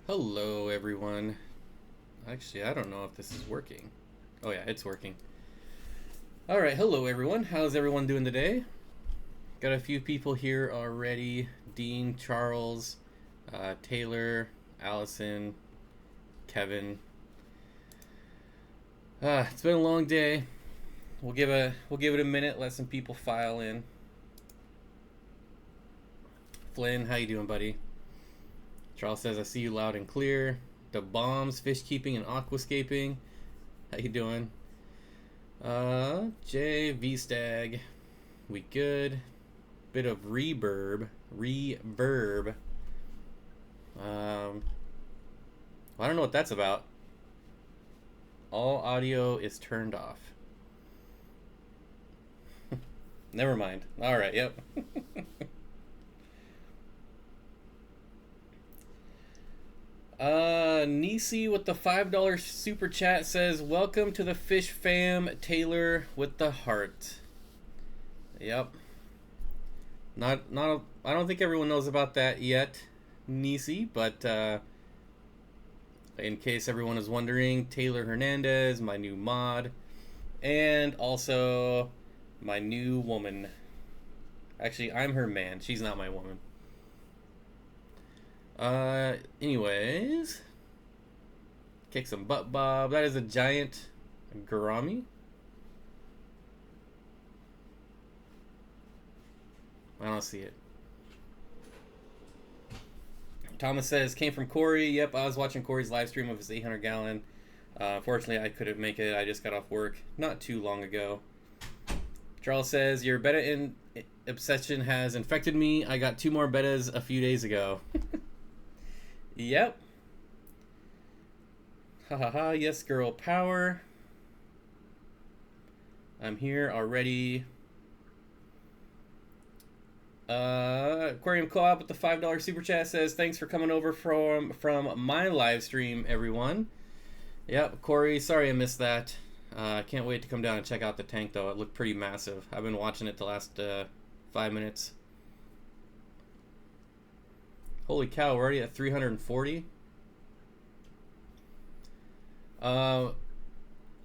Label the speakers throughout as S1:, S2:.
S1: Hello everyone. Actually, I don't know if this is working. Oh yeah, it's working. Alright, hello everyone. How's everyone doing today? Got a few people here already. Dean, Charles, Taylor, Allison, Kevin. It's been a long day. We'll give it a minute, let some people file in. Flynn, how you doing, buddy? Charles says, I see you loud and clear. The bombs, fish keeping, and aquascaping. How you doing? Jay, V-Stag. We good. Bit of reverb. I don't know what that's about. All audio is turned off. Never mind. Alright, yep. Nisi with the $5 super chat says, welcome to the fish fam, Taylor with the heart. Yep. I don't think everyone knows about that yet, Nisi, but in case everyone is wondering, Taylor Hernandez, my new mod, and also my new woman. Actually, I'm her man. She's not my woman. Anyways, kick some butt, Bob. That is a giant gourami. I don't see it. Thomas says, came from Corey. Yep, I was watching Corey's live stream of his 800 gallon. Fortunately, I couldn't make it. I just got off work not too long ago. Charles says, your Betta obsession has infected me. I got 2 more Bettas a few days ago. Yep. Ha ha ha, yes girl power. I'm here already. Aquarium Co-op with the $5 super chat says, thanks for coming over from my live stream, everyone. Yep, Corey, sorry I missed that. Can't wait to come down and check out the tank though. It looked pretty massive. I've been watching it the last 5 minutes. Holy cow, we're already at 340.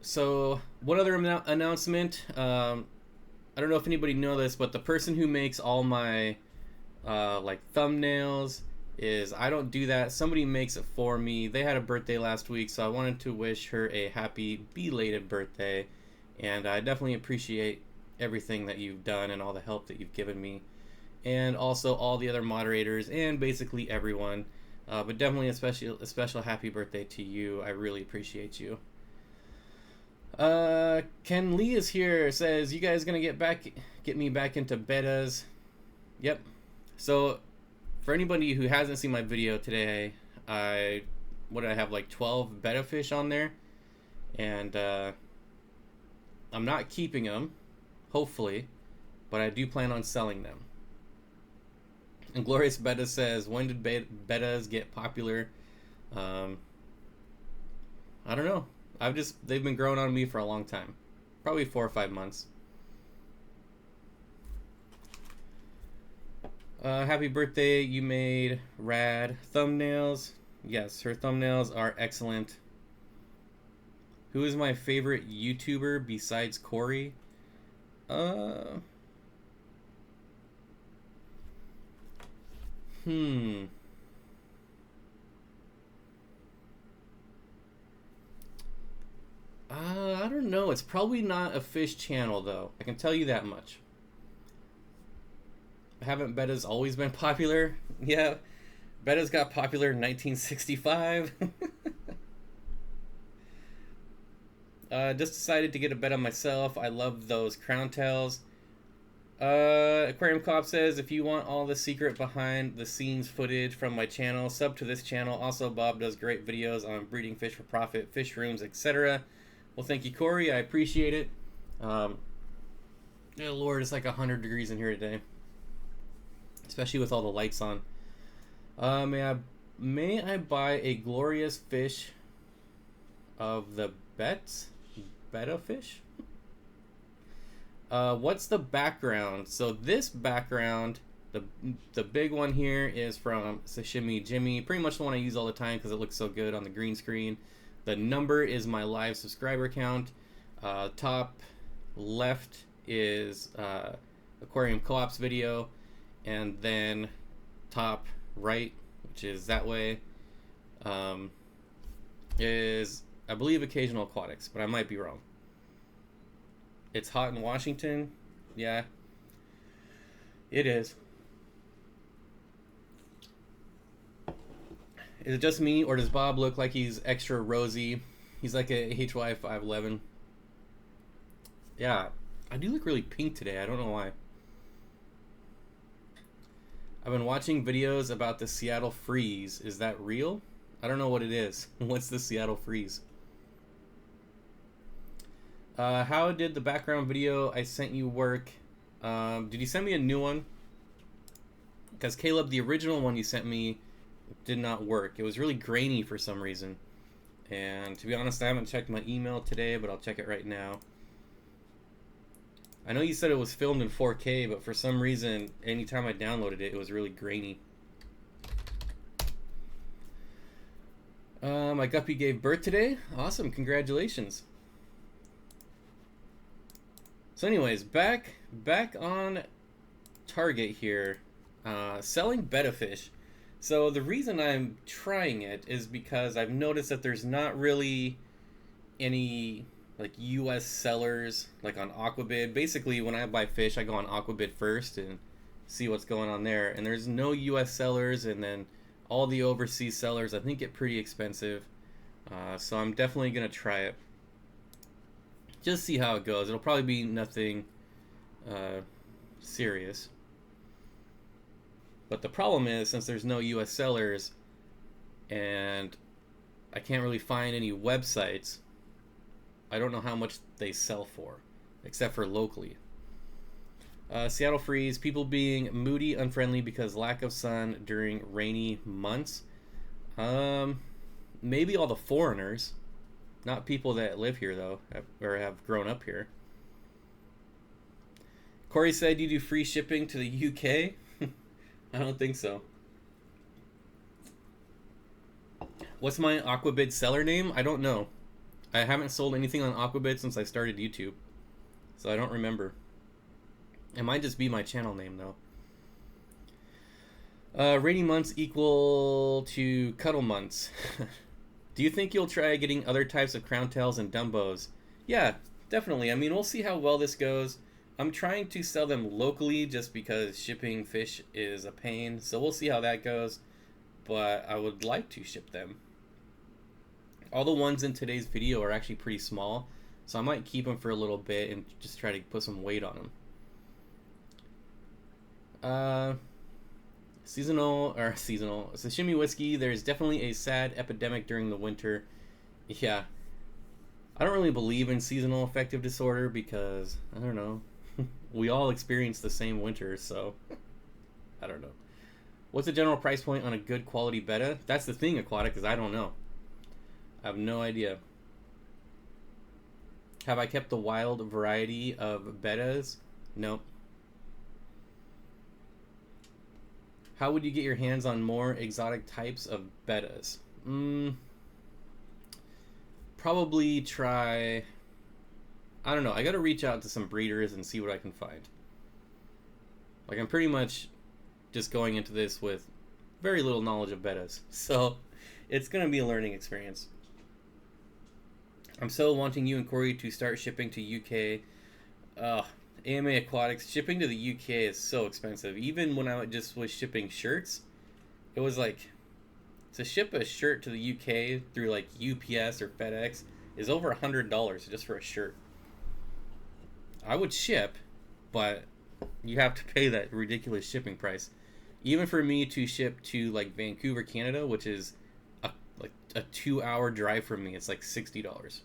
S1: So one other announcement. I don't know if anybody know this, but the person who makes all my like thumbnails I don't do that. Somebody makes it for me. They had a birthday last week, so I wanted to wish her a happy belated birthday. And I definitely appreciate everything that you've done and all the help that you've given me. And also all the other moderators and basically everyone. But definitely a special happy birthday to you. I really appreciate you. Ken Lee is here. Says, you guys gonna get me back into bettas? Yep. So for anybody who hasn't seen my video today, I have like 12 betta fish on there, and I'm not keeping them, hopefully, but I do plan on selling them. And Glorious Betta says, when did bettas get popular? I don't know. They've been growing on me for a long time. Probably 4 or 5 months. Happy birthday, you made rad thumbnails. Yes, her thumbnails are excellent. Who is my favorite YouTuber besides Corey? I don't know. It's probably not a fish channel, though. I can tell you that much. Haven't Bettas always been popular? Yeah, Bettas got popular in 1965. Just decided to get a Betta myself. I love those crown tails. Aquarium Cop says, if you want all the secret behind the scenes footage from my channel, sub to this channel. Also, Bob does great videos on breeding fish for profit, fish rooms, etc. Well, thank you, Corey. I appreciate it. Yeah, Lord, it's like 100 degrees in here today, especially with all the lights on. May I buy a glorious fish of the Betta fish? What's the background? So this background The the big one here is from Sashimi Jimmy. Pretty much the one I use all the time because it looks so good on the green screen. The number is my live subscriber count. Top left is Aquarium Co-op's video, and then top right, which is that way, is I believe Occasional Aquatics, but I might be wrong. It's hot in Washington. Yeah, it is. Is it just me, or does Bob look like he's extra rosy? He's like a HY511. Yeah, I do look really pink today. I don't know why. I've been watching videos about the Seattle freeze. Is that real? I don't know what it is. What's the Seattle freeze? How did the background video I sent you work? Did you send me a new one? Because Caleb, the original one you sent me did not work. It was really grainy for some reason. And to be honest, I haven't checked my email today, but I'll check it right now. I know you said it was filmed in 4K, but for some reason, anytime I downloaded it, it was really grainy. My guppy gave birth today. Awesome, congratulations. So anyways, back on target here. Selling betta fish. So the reason I'm trying it is because I've noticed that there's not really any like US sellers like on Aquabid. Basically, when I buy fish, I go on Aquabid first and see what's going on there. And there's no US sellers, and then all the overseas sellers I think get pretty expensive. So I'm definitely gonna try it. Just see how it goes. It'll probably be nothing serious. But the problem is, since there's no US sellers and I can't really find any websites, I don't know how much they sell for, except for locally. Seattle freeze, people being moody, unfriendly because lack of sun during rainy months. Maybe all the foreigners, not people that live here though, or have grown up here. Corey said you do free shipping to the UK. I don't think so. What's my Aquabid seller name? I don't know. I haven't sold anything on Aquabid since I started YouTube, so I don't remember. It might just be my channel name though. Rainy months equal to cuddle months. Do you think you'll try getting other types of crown tails and dumbos? Yeah, definitely. I mean, we'll see how well this goes. I'm trying to sell them locally just because shipping fish is a pain, so we'll see how that goes, but I would like to ship them. All the ones in today's video are actually pretty small, so I might keep them for a little bit and just try to put some weight on them. Seasonal sashimi whiskey, there's definitely a sad epidemic during the winter. Yeah, I don't really believe in seasonal affective disorder because, I don't know, we all experience the same winter, so I don't know. What's the general price point on a good quality betta? That's the thing, Aquatic, is I don't know. I have no idea. Have I kept the wild variety of bettas? Nope. How would you get your hands on more exotic types of bettas? Probably try... I don't know. I gotta reach out to some breeders and see what I can find. Like, I'm pretty much just going into this with very little knowledge of bettas, so it's gonna be a learning experience. I'm so wanting you and Corey to start shipping to UK. AMA Aquatics, shipping to the UK is so expensive. Even when I just was shipping shirts, it was like, to ship a shirt to the UK through like UPS or FedEx is over $100 just for a shirt. I would ship, but you have to pay that ridiculous shipping price. Even for me to ship to like Vancouver, Canada, which is like a 2-hour drive from me, it's like $60.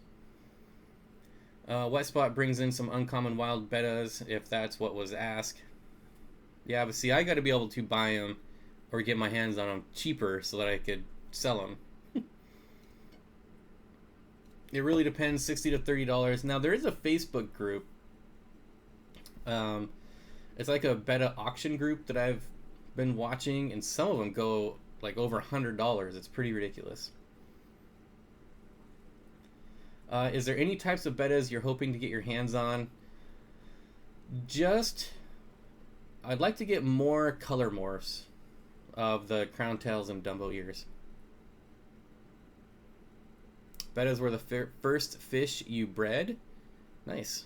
S1: Wet Spot brings in some uncommon wild bettas, if that's what was asked. Yeah, but see, I got to be able to buy them or get my hands on them cheaper so that I could sell them. It really depends, $60 to $30. Now, there is a Facebook group. It's like a betta auction group that I've been watching, and some of them go like over $100. It's pretty ridiculous. Is there any types of bettas you're hoping to get your hands on? I'd like to get more color morphs of the crown tails and Dumbo ears. Bettas were the first fish you bred. Nice.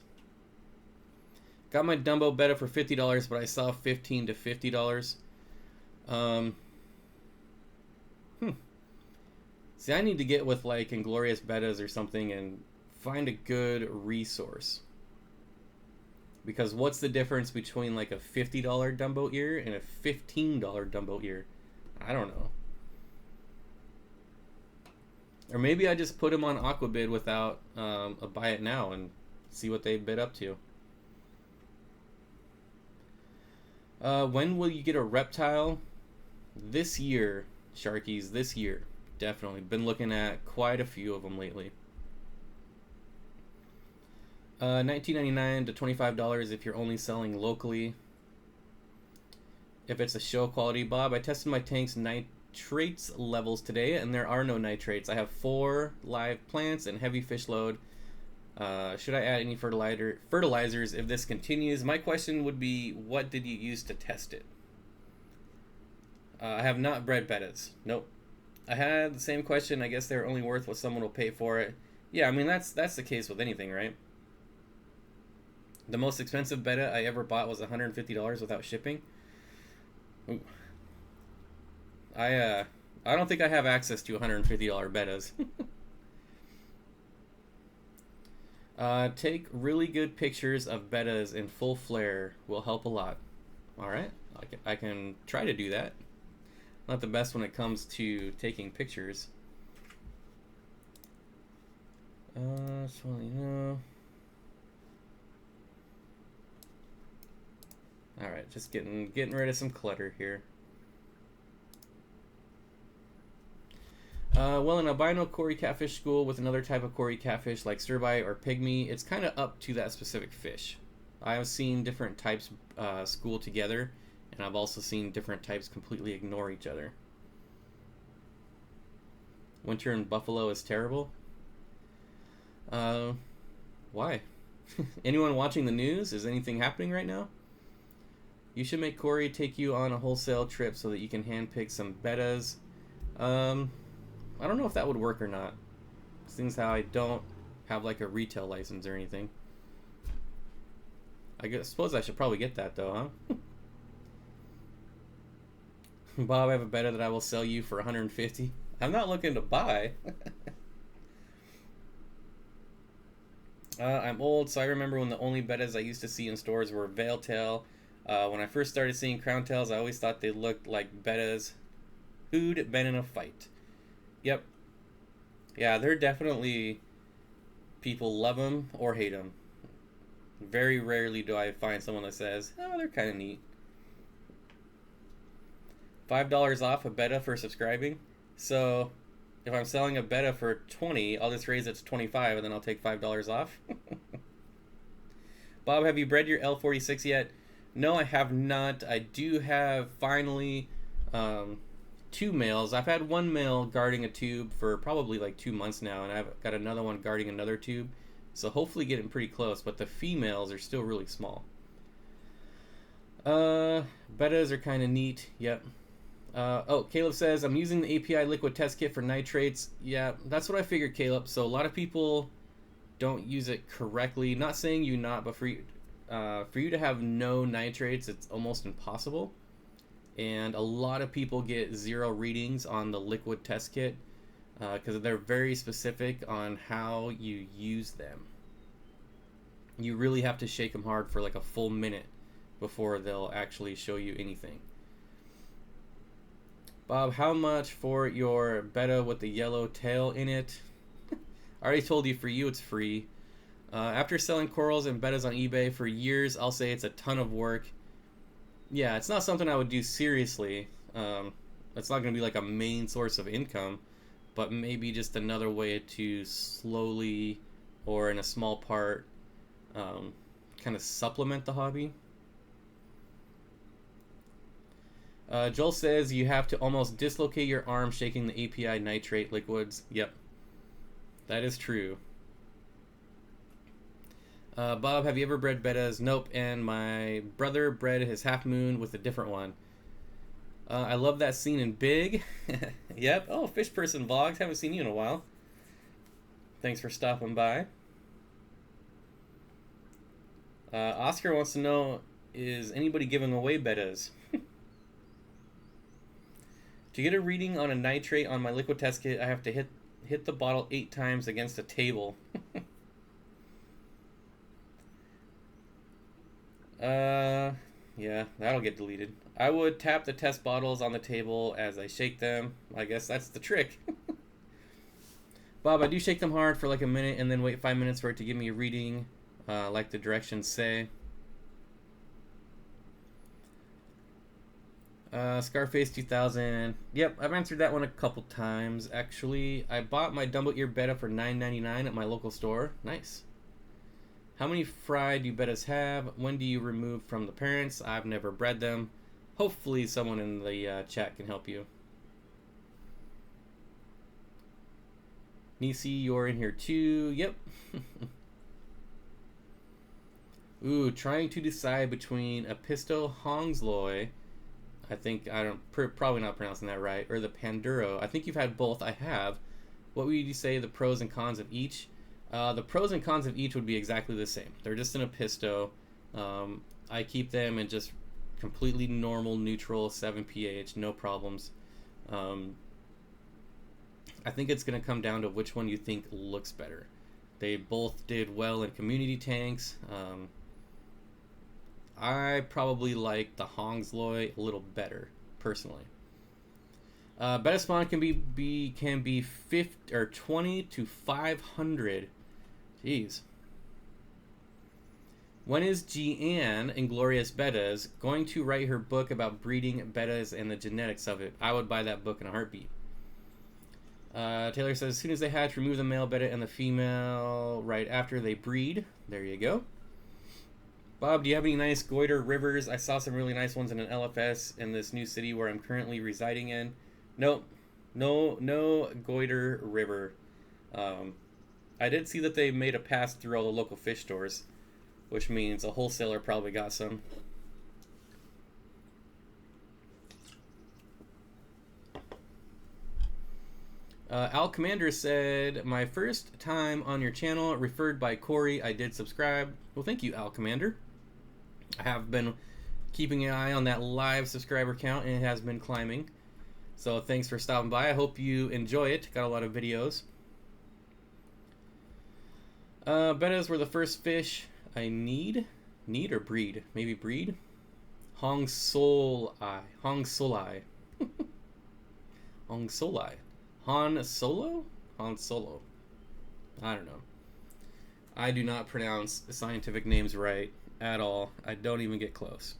S1: Got my Dumbo Betta for $50, but I saw $15 to $50. See, I need to get with like Inglorious Bettas or something and find a good resource. Because what's the difference between like a $50 Dumbo ear and a $15 Dumbo ear? I don't know. Or maybe I just put them on Aquabid without a buy it now and see what they bid up to. When will you get a reptile? This year, Sharkies, this year. Definitely. Been looking at quite a few of them lately. $19.99 to $25 if you're only selling locally. If it's a show quality, Bob, I tested my tank's nitrates levels today, and there are no nitrates. I have 4 live plants and heavy fish load. Should I add any fertilizers if this continues? My question would be, what did you use to test it? I have not bred bettas. Nope. I had the same question. I guess they're only worth what someone will pay for it. Yeah, I mean, that's the case with anything, right? The most expensive betta I ever bought was $150 without shipping. Ooh. I don't think I have access to $150 bettas. Take really good pictures of bettas in full flare will help a lot. Alright, I can try to do that. Not the best when it comes to taking pictures. Just want to know. Alright, just getting rid of some clutter here. Well, in albino Cory catfish school with another type of Cory catfish like stirbai or pygmy, it's kind of up to that specific fish. I have seen different types school together, and I've also seen different types completely ignore each other. Winter in Buffalo is terrible. Why? Anyone watching the news? Is anything happening right now? You should make Cory take you on a wholesale trip so that you can handpick some bettas. I don't know if that would work or not. Seeing how I don't have like a retail license or anything. Suppose I should probably get that though, huh? Bob, I have a betta that I will sell you for $150. I'm not looking to buy. I'm old, so I remember when the only bettas I used to see in stores were veiltail. When I first started seeing crown tails, I always thought they looked like bettas who'd been in a fight. Yep. Yeah, they're definitely... people love them or hate them. Very rarely do I find someone that says, oh, they're kind of neat. $5 off a betta for subscribing. So, if I'm selling a betta for $20, I'll just raise it to $25 and then I'll take $5 off. Bob, have you bred your L46 yet? No, I have not. I do have finally 2 males. I've had 1 male guarding a tube for probably like 2 months now, and I've got another one guarding another tube. So hopefully getting pretty close, but the females are still really small. Bettas are kind of neat. Yep. Oh, Caleb says, I'm using the API liquid test kit for nitrates. Yeah, that's what I figured, Caleb. So a lot of people don't use it correctly. Not saying you not, but for you to have no nitrates, it's almost impossible. And a lot of people get 0 readings on the liquid test kit because they're very specific on how you use them. You really have to shake them hard for like a full minute before they'll actually show you anything. Bob, how much for your betta with the yellow tail in it? I already told you, for you it's free. After selling corals and bettas on eBay for years, I'll say it's a ton of work. Yeah, it's not something I would do seriously. It's not going to be like a main source of income, but maybe just another way to slowly, or in a small part, kind of supplement the hobby. Joel says you have to almost dislocate your arm shaking the API nitrate liquids. Yep, that is true. Bob, have you ever bred bettas? Nope, and my brother bred his half moon with a different one. I love that scene in Big. Yep. Oh, Fish Person Vlogs. Haven't seen you in a while. Thanks for stopping by. Oscar wants to know, is anybody giving away bettas? To get a reading on a nitrate on my liquid test kit, I have to hit the bottle 8 times against a table. Yeah, that'll get deleted. I would tap the test bottles on the table as I shake them. I guess that's the trick. Bob, I do shake them hard for like a minute and then wait 5 minutes for it to give me a reading, like the directions say. Scarface 2000. Yep, I've answered that one a couple times, actually. I bought my Dumbo Ear Betta for $9.99 at my local store. Nice. How many fry do bettas have? When do you remove from the parents? I've never bred them. Hopefully someone in the chat can help you. Nisi, you're in here too. Yep. Ooh, trying to decide between a Pisto Hongsloi, I think, probably not pronouncing that right, or the Panduro. I think you've had both. I have. What would you say the pros and cons of each? The pros and cons of each would be exactly the same. They're just in a Pisto. I keep them in just completely normal, neutral 7 pH, no problems. I think it's going to come down to which one you think looks better. They both did well in community tanks. I probably like the Hongsloi a little better, personally. Betta spawn can be 50 or 20 to 500. Jeez. When is Jeanne, Inglorious Bettas, going to write her book about breeding bettas and the genetics of it? I would buy that book in a heartbeat. Taylor says, as soon as they hatch, remove the male betta and the female right after they breed. There you go. Bob, do you have any nice goiter rivers? I saw some really nice ones in an LFS in this new city where I'm currently residing in. Nope. No goiter river. I did see that they made a pass through all the local fish stores, which means a wholesaler probably got some. Al Commander said, my first time on your channel, referred by Corey. I did subscribe. Well, thank you, Al Commander. I have been keeping an eye on that live subscriber count, and it has been climbing. So thanks for stopping by. I hope you enjoy it. Got a lot of videos. Bettas were the first fish I need or breed? Maybe breed? Hongsolai. Hongsolai. Hongsolai. Han Solo? Han Solo. I don't know. I do not pronounce scientific names right at all. I don't even get close.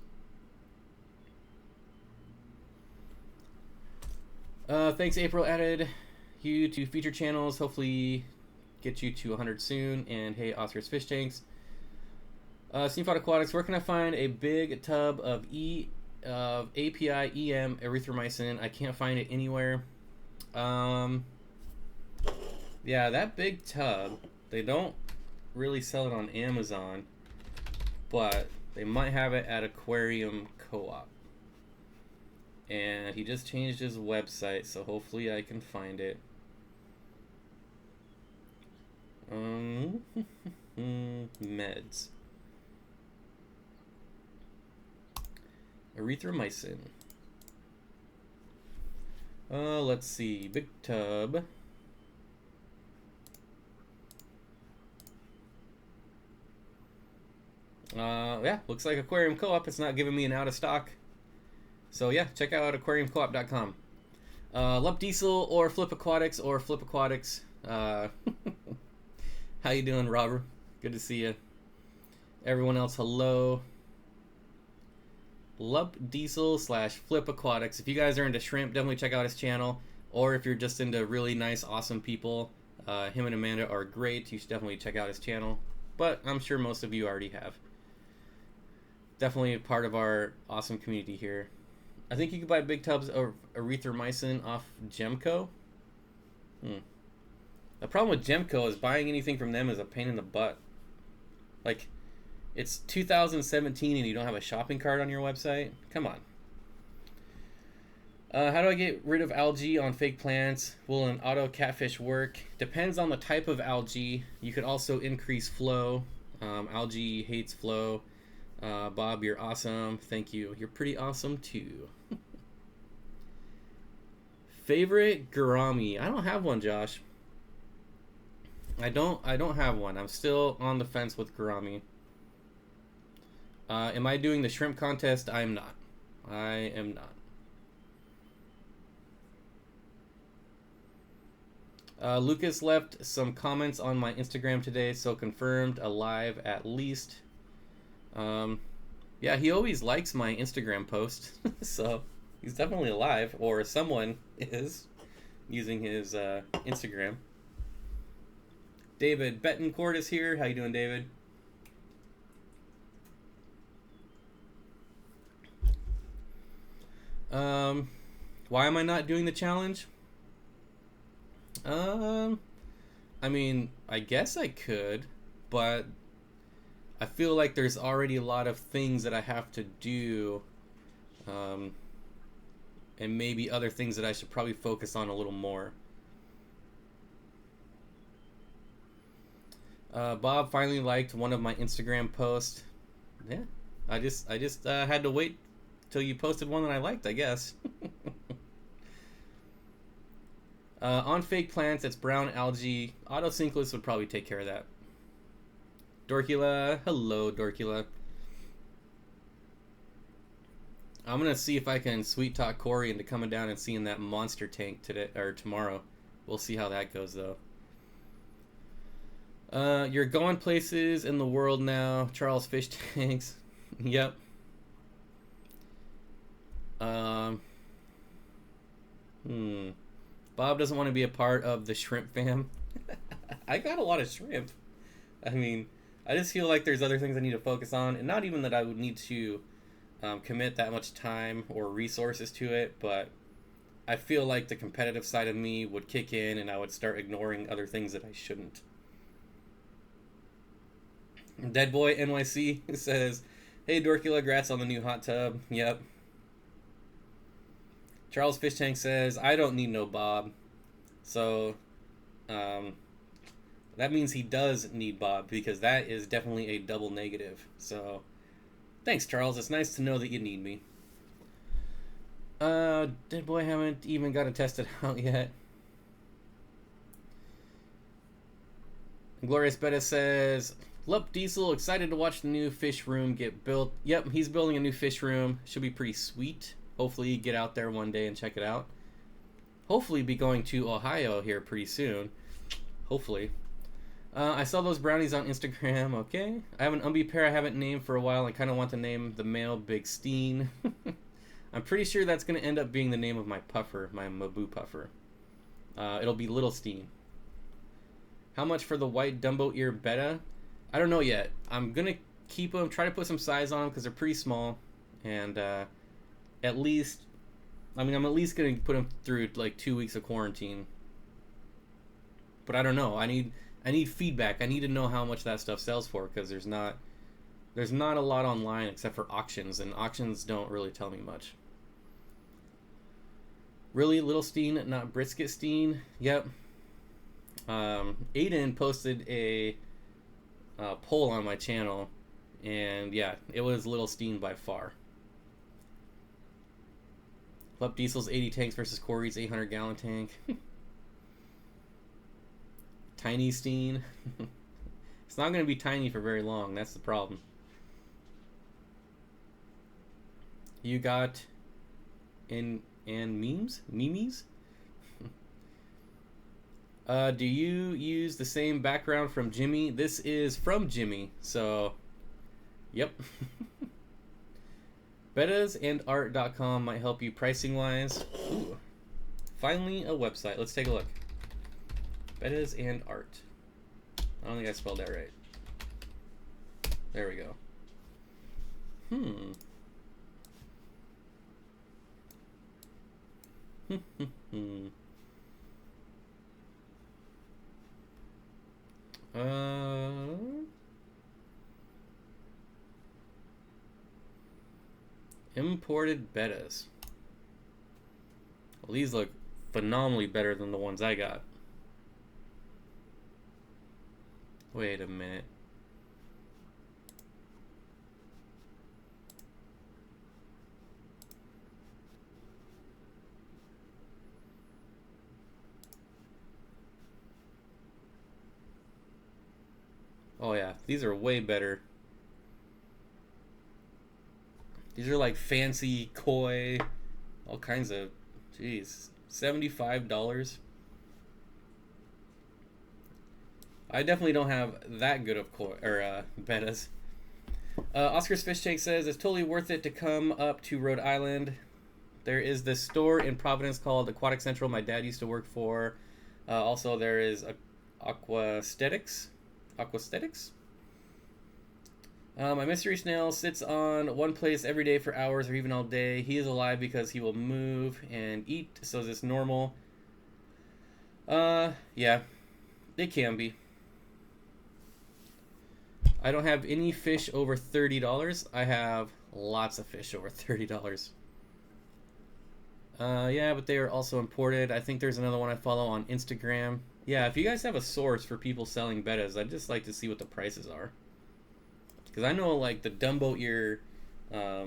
S1: Thanks, April. Added you to feature channels. Hopefully get you to 100 soon. And hey, Oscar's Fish Tanks. Steenfott Aquatics. Where can I find a big tub of API, EM, erythromycin? I can't find it anywhere. Yeah, that big tub, they don't really sell it on Amazon, but they might have it at Aquarium Co-op. And he just changed his website, so hopefully I can find it. Meds. Erythromycin. Let's see. Big tub. Yeah, looks like Aquarium Co-op. It's not giving me an out of stock. So yeah, check out aquariumcoop.com. Lump Diesel or Flip Aquatics How you doing, Robert? Good to see you. Everyone else, hello. Lump Diesel / Flip Aquatics. If you guys are into shrimp, definitely check out his channel. Or if you're just into really nice, awesome people, him and Amanda are great. You should definitely check out his channel. But I'm sure most of you already have. Definitely a part of our awesome community here. I think you could buy big tubs of erythromycin off Gemco. The problem with Gemco is buying anything from them is a pain in the butt. Like, it's 2017 and you don't have a shopping cart on your website? Come on. How do I get rid of algae on fake plants? Will an auto catfish work? Depends on the type of algae. You could also increase flow. Algae hates flow. Bob, you're awesome. Thank you. You're pretty awesome too. Favorite gourami? I don't have one, Josh. I don't have one. I'm still on the fence with gourami. Am I doing the shrimp contest? I am not. I am not. Lucas left some comments on my Instagram today, so confirmed, alive at least. Yeah, he always likes my Instagram post, so he's definitely alive, or someone is using his Instagram. David Bettencourt is here. How you doing, David? Why am I not doing the challenge? I mean, I guess I could, but I feel like there's already a lot of things that I have to do, and maybe other things that I should probably focus on a little more. Bob finally liked one of my Instagram posts. Yeah, I just had to wait till you posted one that I liked, I guess. On fake plants, it's brown algae. Autosynclus would probably take care of that. Dorkula, hello, Dorkula. I'm gonna see if I can sweet talk Corey into coming down and seeing that monster tank today or tomorrow. We'll see how that goes, though. You're going places in the world now. Charles Fish Tanks. Yep. Bob doesn't want to be a part of the shrimp fam. I got a lot of shrimp. I mean, I just feel like there's other things I need to focus on, and not even that I would need to commit that much time or resources to it, but I feel like the competitive side of me would kick in and I would start ignoring other things that I shouldn't. Deadboy NYC says, hey Dorkula, grats on the new hot tub. Yep. Charles Fish Tank says, I don't need no Bob. So, that means he does need Bob, because that is definitely a double negative. So, thanks, Charles. It's nice to know that you need me. Deadboy haven't even got it tested out yet. Glorious Betta says, Lup Diesel, excited to watch the new fish room get built. Yep, he's building a new fish room. Should be pretty sweet. Hopefully get out there one day and check it out. Hopefully be going to Ohio here pretty soon. Hopefully. I saw those brownies on Instagram. Okay. I have an umbi pair I haven't named for a while. I kind of want to name the male Big Steen. I'm pretty sure that's going to end up being the name of my puffer, my Mabu puffer. It'll be Little Steen. How much for the white Dumbo ear Betta? I don't know yet. I'm going to keep them, try to put some size on them because they're pretty small. And at least, I mean, I'm at least going to put them through like 2 weeks of quarantine. But I don't know. I need feedback. I need to know how much that stuff sells for, because there's not a lot online except for auctions, and auctions don't really tell me much. Really, Little Steen, not Brisket Steen? Yep. Aiden posted a poll on my channel, and yeah, it was Little Steen by far. Lup Diesel's 80 tanks versus Corey's 800 gallon tank. Tiny Steen. It's not going to be tiny for very long. That's the problem. You got and memes? Memes? Do you use the same background from Jimmy? This is from Jimmy, so yep. bettasandart.com might help you pricing wise. Ooh, finally a website. Let's take a look. Bettas and Art. I don't think I spelled that right. There we go. Imported bettas. Well, these look phenomenally better than the ones I got. Wait a minute. Oh yeah, these are way better. These are like fancy, koi, all kinds of, jeez, $75. I definitely don't have that good of koi or bettas. Oscar's Fish Tank says it's totally worth it to come up to Rhode Island. There is this store in Providence called Aquatic Central. My dad used to work for. Also, there is Aquatics. My mystery snail sits on one place every day for hours or even all day. He is alive because he will move and eat. So is this normal? Yeah, it can be. I don't have any fish over $30. I have lots of fish over $30. Yeah, but they are also imported. I think there's another one I follow on Instagram. Yeah, if you guys have a source for people selling bettas, I'd just like to see what the prices are. Because I know, like, the Dumbo ear, I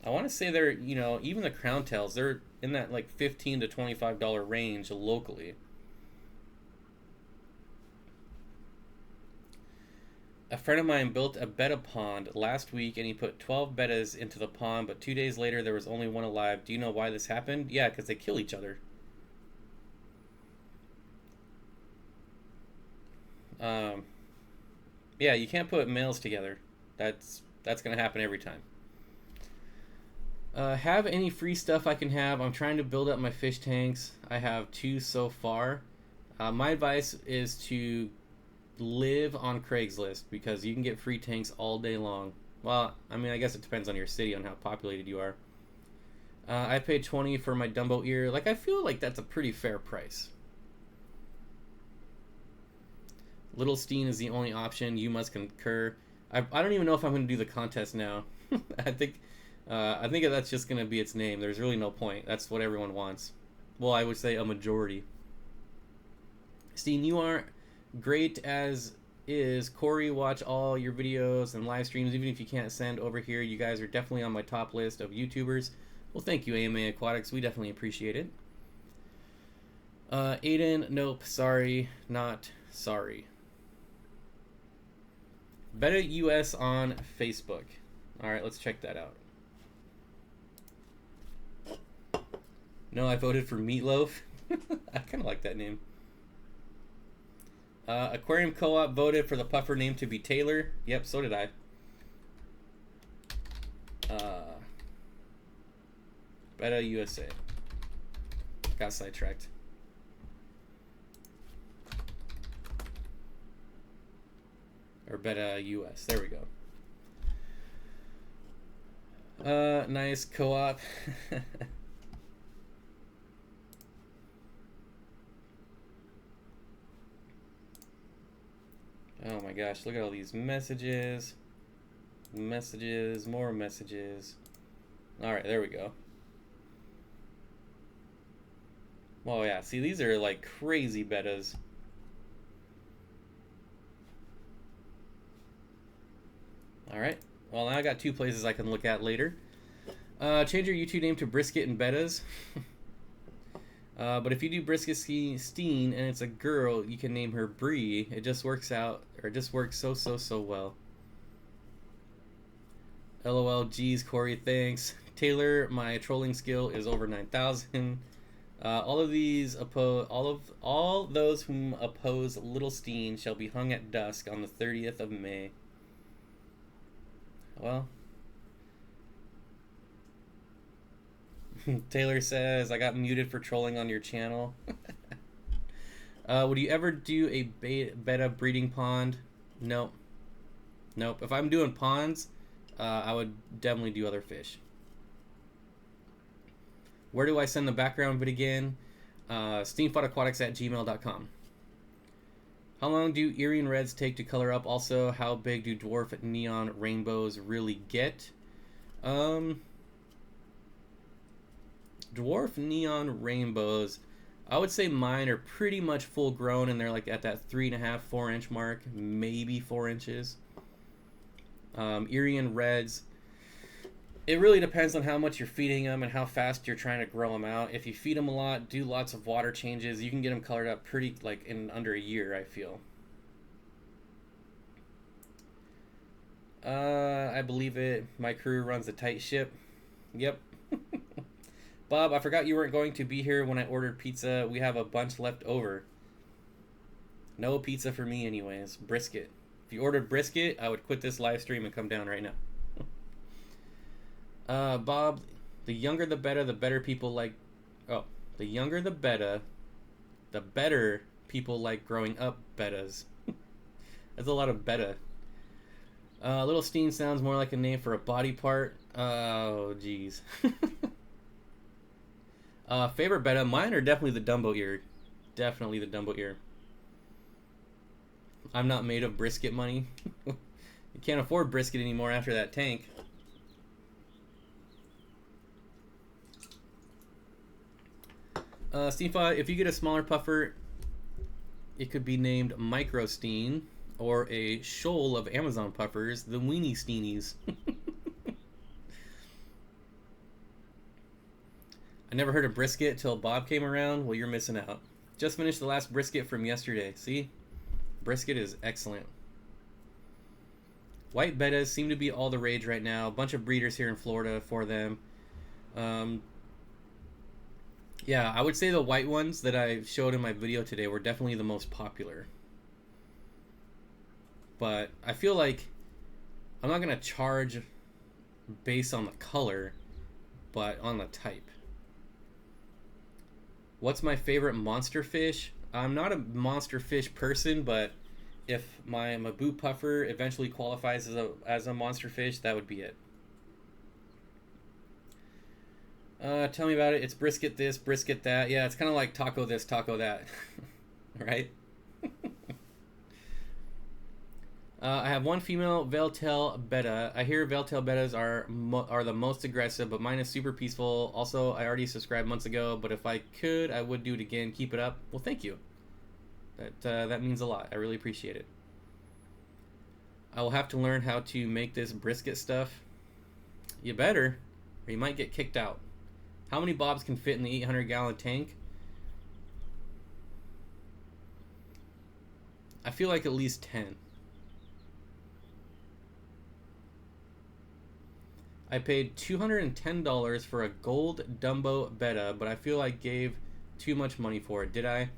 S1: want to say they're, you know, even the crown tails, they're in that, like, $15 to $25 range locally. A friend of mine built a betta pond last week, and he put 12 bettas into the pond, but 2 days later there was only one alive. Do you know why this happened? Yeah, because they kill each other. Yeah, you can't put males together. That's gonna happen every time. Have any free stuff I can have? I'm trying to build up my fish tanks. I have 2 so far. My advice is to live on Craigslist because you can get free tanks all day long. Well, I mean, I guess it depends on your city, on how populated you are. I paid $20 for my Dumbo ear. Like, I feel like that's a pretty fair price. Little Steen is the only option. You must concur. I don't even know if I'm going to do the contest now. I think that's just going to be its name. There's really no point. That's what everyone wants. Well, I would say a majority. Steen, you are great as is. Corey, watch all your videos and live streams, even if you can't send over here. You guys are definitely on my top list of YouTubers. Well, thank you, AMA Aquatics. We definitely appreciate it. Aiden, nope, sorry, not sorry. Betta US on Facebook. Alright, let's check that out. No, I voted for Meatloaf. I kind of like that name. Aquarium Co-op voted for the puffer name to be Taylor. Yep, so did I. Betta USA. Got sidetracked. Or Betta US. There we go. Nice co-op. Oh my gosh, look at all these messages. Messages, more messages. Alright, there we go. Oh yeah, see, these are like crazy bettas. Alright, well now I got 2 places I can look at later. Change your YouTube name to Brisket and Bettas. But if you do Brisket Steen and it's a girl, you can name her Bree. It just works out, or it just works so well. LOL, geez, Corey, thanks. Taylor, my trolling skill is over 9,000. All those whom oppose Little Steen shall be hung at dusk on the 30th of May. Well, Taylor says, I got muted for trolling on your channel. Would you ever do a betta breeding pond? Nope. Nope. If I'm doing ponds, I would definitely do other fish. Where do I send the background vid again? Steenfott@gmail.com. How long do Irian Reds take to color up? Also, how big do dwarf neon rainbows really get? Dwarf neon rainbows, I would say mine are pretty much full grown, and they're like at that 3.5, 4 inch mark, maybe 4 inches. Irian Reds, it really depends on how much you're feeding them and how fast you're trying to grow them out. If you feed them a lot, do lots of water changes, you can get them colored up pretty, like, in under a year, I feel. I believe it. My crew runs a tight ship. Yep. Bob, I forgot you weren't going to be here when I ordered pizza. We have a bunch left over. No pizza for me anyways. Brisket. If you ordered brisket, I would quit this live stream and come down right now. Bob, the younger the better, the better people like... Oh, the younger the better, the better people like growing up bettas. That's a lot of betta. Little Steen sounds more like a name for a body part. Oh, jeez. Favorite betta? Mine are definitely the Dumbo ear. Definitely the Dumbo ear. I'm not made of brisket money. You can't afford brisket anymore after that tank. Steenfott, if you get a smaller puffer, it could be named Micro Steen, or a shoal of Amazon puffers, the Weenie Steenies. I never heard of brisket till Bob came around. Well, you're missing out. Just finished the last brisket from yesterday. See? Brisket is excellent. White bettas seem to be all the rage right now. A bunch of breeders here in Florida for them. Yeah, I would say the white ones that I showed in my video today were definitely the most popular. But I feel like I'm not going to charge based on the color, but on the type. What's my favorite monster fish? I'm not a monster fish person, but if my Mabu puffer eventually qualifies as a monster fish, that would be it. Tell me about it. It's brisket this, brisket that. Yeah, it's kind of like taco this, taco that. Right? I have one female Veiltail Betta. I hear Veiltail Bettas are the most aggressive, but mine is super peaceful. Also, I already subscribed months ago, but if I could, I would do it again. Keep it up. Well, thank you. That means a lot. I really appreciate it. I will have to learn how to make this brisket stuff. You better, or you might get kicked out. How many bobs can fit in the 800-gallon tank? I feel like at least 10. I paid $210 for a gold Dumbo Betta, but I feel I gave too much money for it. Did I?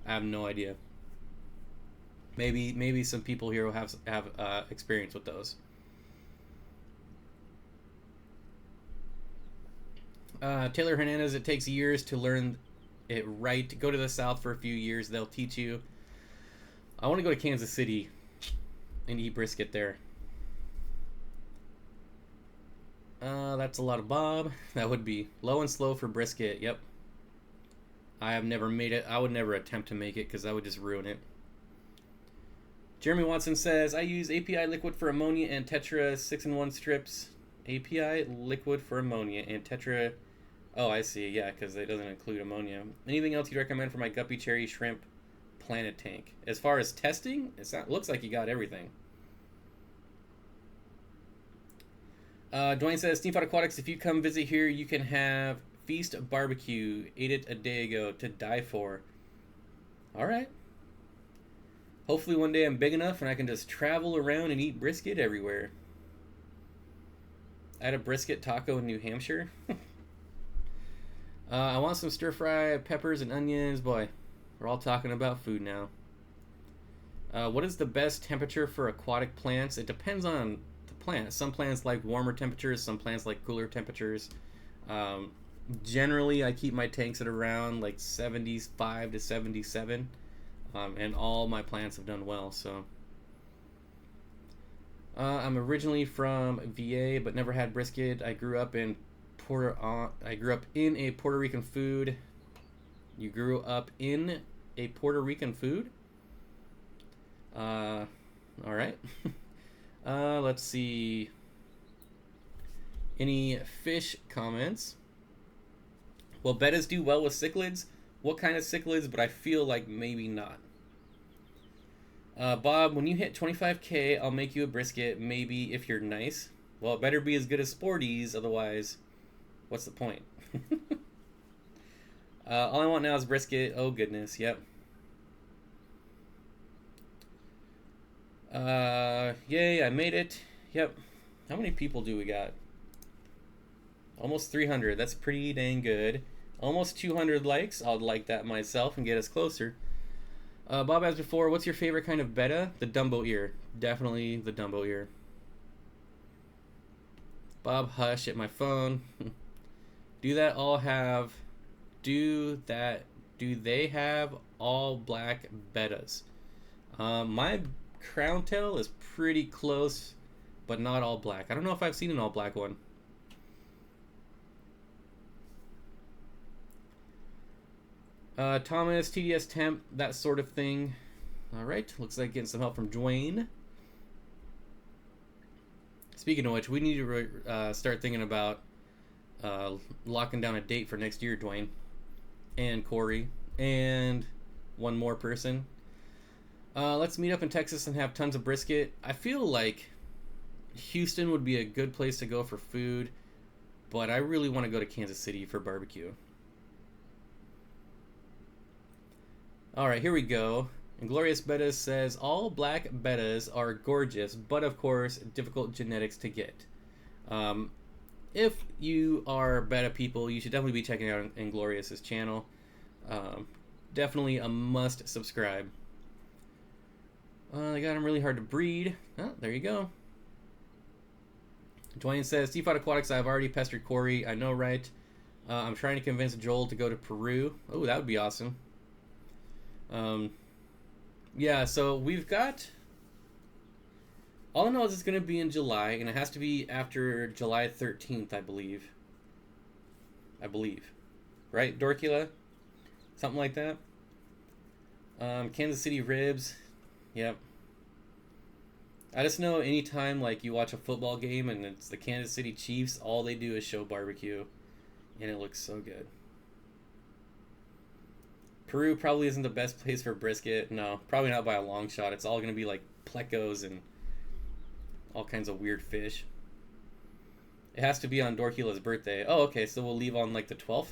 S1: I have no idea. Maybe some people here will have experience with those. Taylor Hernandez, it takes years to learn it right. Go to the South for a few years. They'll teach you. I want to go to Kansas City and eat brisket there. That's a lot of bob. That would be low and slow for brisket. Yep. I have never made it. I would never attempt to make it because I would just ruin it. Jeremy Watson says, I use API liquid for ammonia and Tetra 6-in-1 strips. API liquid for ammonia and Tetra... Oh, I see. Yeah, because it doesn't include ammonia. Anything else you'd recommend for my guppy cherry shrimp planet tank? As far as testing, looks like you got everything. Dwayne says, Steenfott Aquatics, if you come visit here, you can have Feast Barbecue. Ate it a day ago to die for. Alright. Hopefully one day I'm big enough and I can just travel around and eat brisket everywhere. I had a brisket taco in New Hampshire. I want some stir-fry peppers and onions. Boy, we're all talking about food now. What is the best temperature for aquatic plants? It depends on the plant. Some plants like warmer temperatures, some plants like cooler temperatures. Generally, I keep my tanks at around like 75 to 77. And all my plants have done well, so. I'm originally from VA, but never had brisket. I grew up in I grew up in a Puerto Rican food. You grew up in a Puerto Rican food? All right. Let's see. Any fish comments? Well, bettas do well with cichlids. What kind of cichlids? But I feel like maybe not. Bob, when you hit 25K, I'll make you a brisket, maybe if you're nice. Well, it better be as good as Sporties, otherwise, what's the point? All I want now is brisket. Oh, goodness, yep. Yay, I made it. Yep. How many people do we got? Almost 300. That's pretty dang good. Almost 200 likes. I'll like that myself and get us closer. Bob asked before, what's your favorite kind of betta? The Dumbo ear. Definitely the Dumbo ear. Bob, hush at my phone. Do they have all black bettas? My crown tail is pretty close, but not all black. I don't know if I've seen an all black one. Thomas, TDS temp, that sort of thing. All right, looks like getting some help from Dwayne. Speaking of which, we need to start thinking about locking down a date for next year, Dwayne. And Corey. And one more person. Let's meet up in Texas and have tons of brisket. I feel like Houston would be a good place to go for food, but I really want to go to Kansas City for barbecue. Alright, here we go. Inglorious Bettas says, all black bettas are gorgeous, but of course, difficult genetics to get. If you are betta people, you should definitely be checking out Inglorious's channel. Definitely a must subscribe. They got them really hard to breed. Oh, there you go. Dwayne says, Steenfott Aquatics, I've already pestered Corey. I know, right? I'm trying to convince Joel to go to Peru. Oh, that would be awesome. Yeah, so we've got... All I know is it's going to be in July, and it has to be after July 13th, I believe. Right, Dorkula? Something like that? Kansas City ribs. Yep. I just know anytime, like, you watch a football game and it's the Kansas City Chiefs, all they do is show barbecue. And it looks so good. Peru probably isn't the best place for brisket. No, probably not by a long shot. It's all going to be like plecos and all kinds of weird fish. It has to be on Dorkula's birthday. Oh, okay, so we'll leave on like the 12th.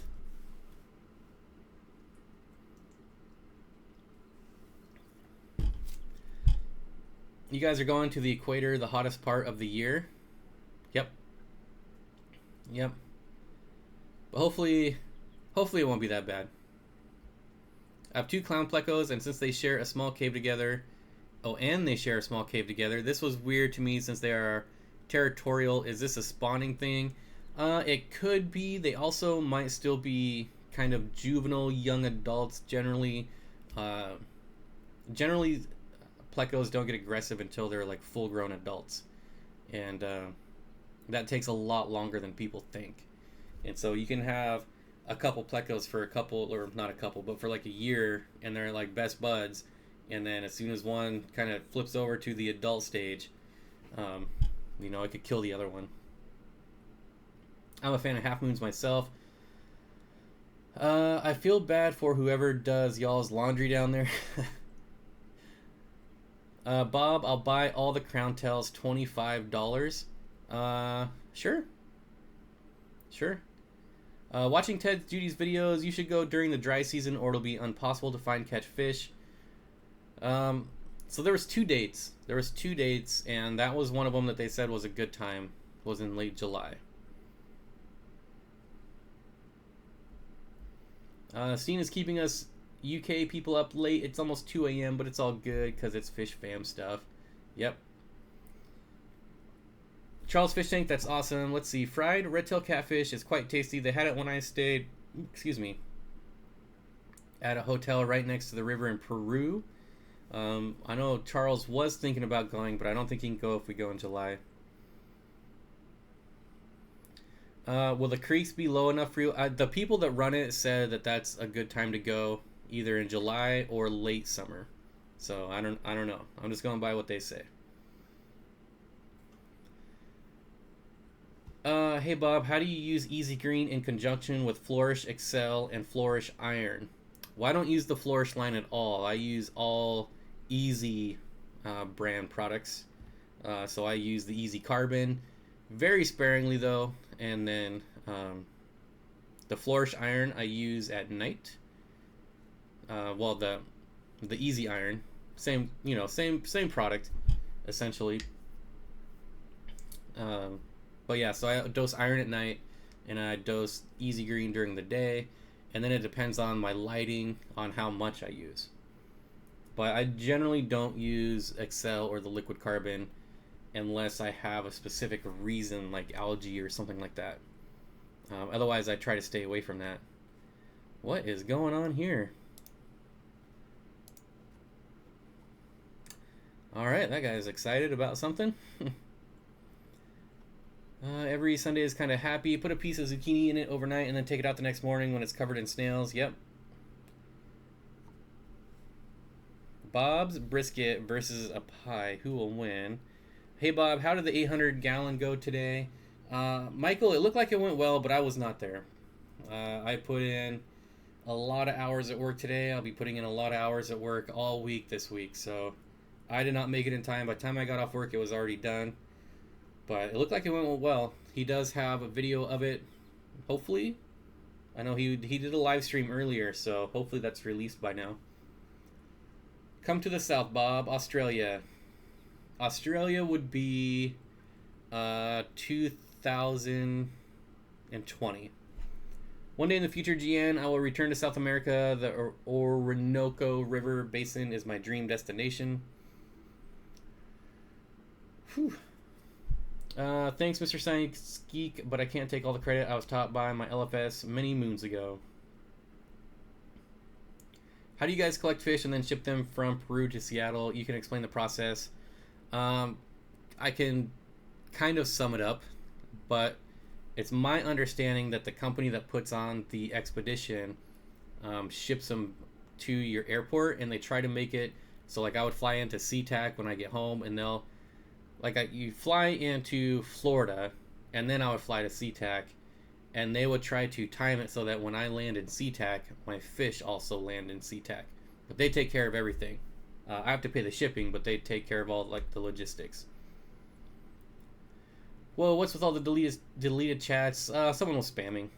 S1: You guys are going to the equator, the hottest part of the year. Yep. But hopefully it won't be that bad. I have two clown plecos, and since they share a small cave together, this was weird to me since they are territorial. Is this a spawning thing? It could be. They also might still be kind of juvenile young adults. Generally, plecos don't get aggressive until they're like full-grown adults, and that takes a lot longer than people think. And so you can have a couple plecos for for like a year, and they're like best buds, and then as soon as one kind of flips over to the adult stage, it could kill the other one. I'm a fan of half moons myself. I feel bad for whoever does y'all's laundry down there. Bob, I'll buy all the crown tails, $25. Sure. Watching Ted Judy's videos, you should go during the dry season or it'll be impossible to catch fish. So there was two dates. And that was one of them that they said was a good time. Was in late July. Steen is keeping us UK people up late. It's almost 2 a.m., but it's all good because it's fish fam stuff. Yep. Charles Fish Tank, that's awesome. Let's see. Fried red-tailed catfish is quite tasty. They had it when I stayed, at a hotel right next to the river in Peru. I know Charles was thinking about going, but I don't think he can go if we go in July. Will the creeks be low enough for you? The people that run it said that that's a good time to go, either in July or late summer. So I don't know. I'm just going by what they say. Hey Bob, how do you use Easy Green in conjunction with Flourish Excel and Flourish Iron? Well, I don't use the Flourish line at all. I use all Easy brand products. So I use the Easy Carbon, very sparingly though, and then the Flourish Iron I use at night. Well, the Easy Iron, same same product, essentially. But yeah, so I dose iron at night, and I dose Easy Green during the day, and then it depends on my lighting on how much I use. But I generally don't use Excel or the liquid carbon unless I have a specific reason, like algae or something like that. Otherwise, I try to stay away from that. What is going on here? Alright, that guy's excited about something. Every Sunday is kind of happy. Put a piece of zucchini in it overnight and then take it out the next morning when it's covered in snails. Yep. Bob's brisket versus a pie. Who will win? Hey Bob, how did the 800-gallon go today? Michael, it looked like it went well, but I was not there. I put in a lot of hours at work today. I'll be putting in a lot of hours at work all week this week, so I did not make it in time. By the time I got off work, it was already done. But it looked like it went well. He does have a video of it, hopefully. I know he did a live stream earlier, so hopefully that's released by now. Come to the south, Bob. Australia. Australia would be 2020. One day in the future, GN, I will return to South America. The Orinoco River Basin is my dream destination. Whew. Thanks, Mr. Science Geek, but I can't take all the credit. I was taught by my LFS many moons ago. How do you guys collect fish and then ship them from Peru to Seattle? You can explain the process. I can kind of sum it up, but it's my understanding that the company that puts on the expedition ships them to your airport, and they try to make it so, like, I would fly into SeaTac when I get home, and they'll you fly into Florida, and then I would fly to SeaTac, and they would try to time it so that when I land in SeaTac, my fish also land in SeaTac. But they take care of everything. I have to pay the shipping, but they take care of all the logistics. Well, what's with all the deleted chats? Someone was spamming.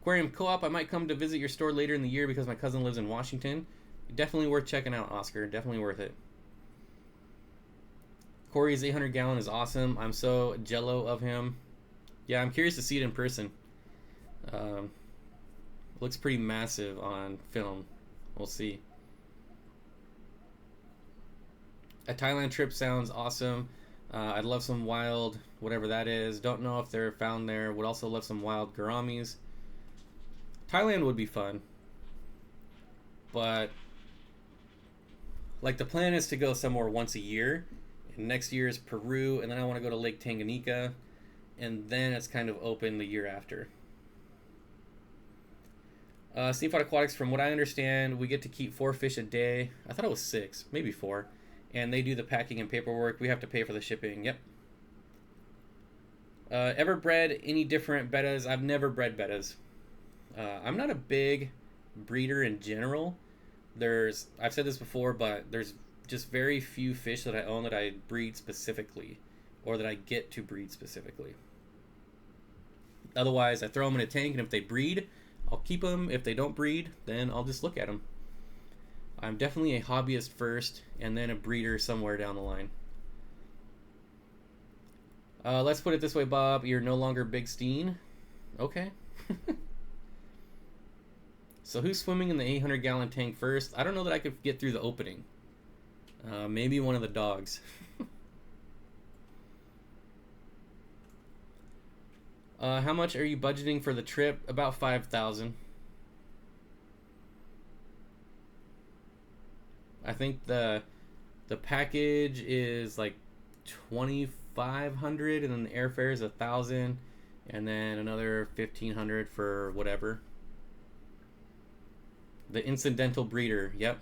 S1: Aquarium Co-op, I might come to visit your store later in the year because my cousin lives in Washington. Definitely worth checking out, Oscar. Definitely worth it. Corey's 800-gallon is awesome. I'm so jello of him. Yeah, I'm curious to see it in person. Looks pretty massive on film. We'll see. A Thailand trip sounds awesome. I'd love some wild, whatever that is. Don't know if they're found there. Would also love some wild gouramis. Thailand would be fun. But, the plan is to go somewhere once a year. And next year is Peru, and then I want to go to Lake Tanganyika, and then it's kind of open the year after. Steenfott Aquatics, from what I understand, we get to keep 4 fish a day. I thought it was 6, maybe 4. And they do the packing and paperwork. We have to pay for the shipping. Yep. Ever bred any different bettas? I've never bred bettas. I'm not a big breeder in general. I've said this before, but there's just very few fish that I own that I breed specifically, or that I get to breed specifically. Otherwise, I throw them in a tank, and if they breed, I'll keep them. If they don't breed, then I'll just look at them. I'm definitely a hobbyist first, and then a breeder somewhere down the line. Let's put it this way, Bob. You're no longer Big Steen. Okay. So who's swimming in the 800-gallon tank first? I don't know that I could get through the opening. Maybe one of the dogs. How much are you budgeting for the trip? About $5,000. I think the package is like $25 500, and then the airfare is 1,000, and then another 1,500 for whatever. The incidental breeder. Yep.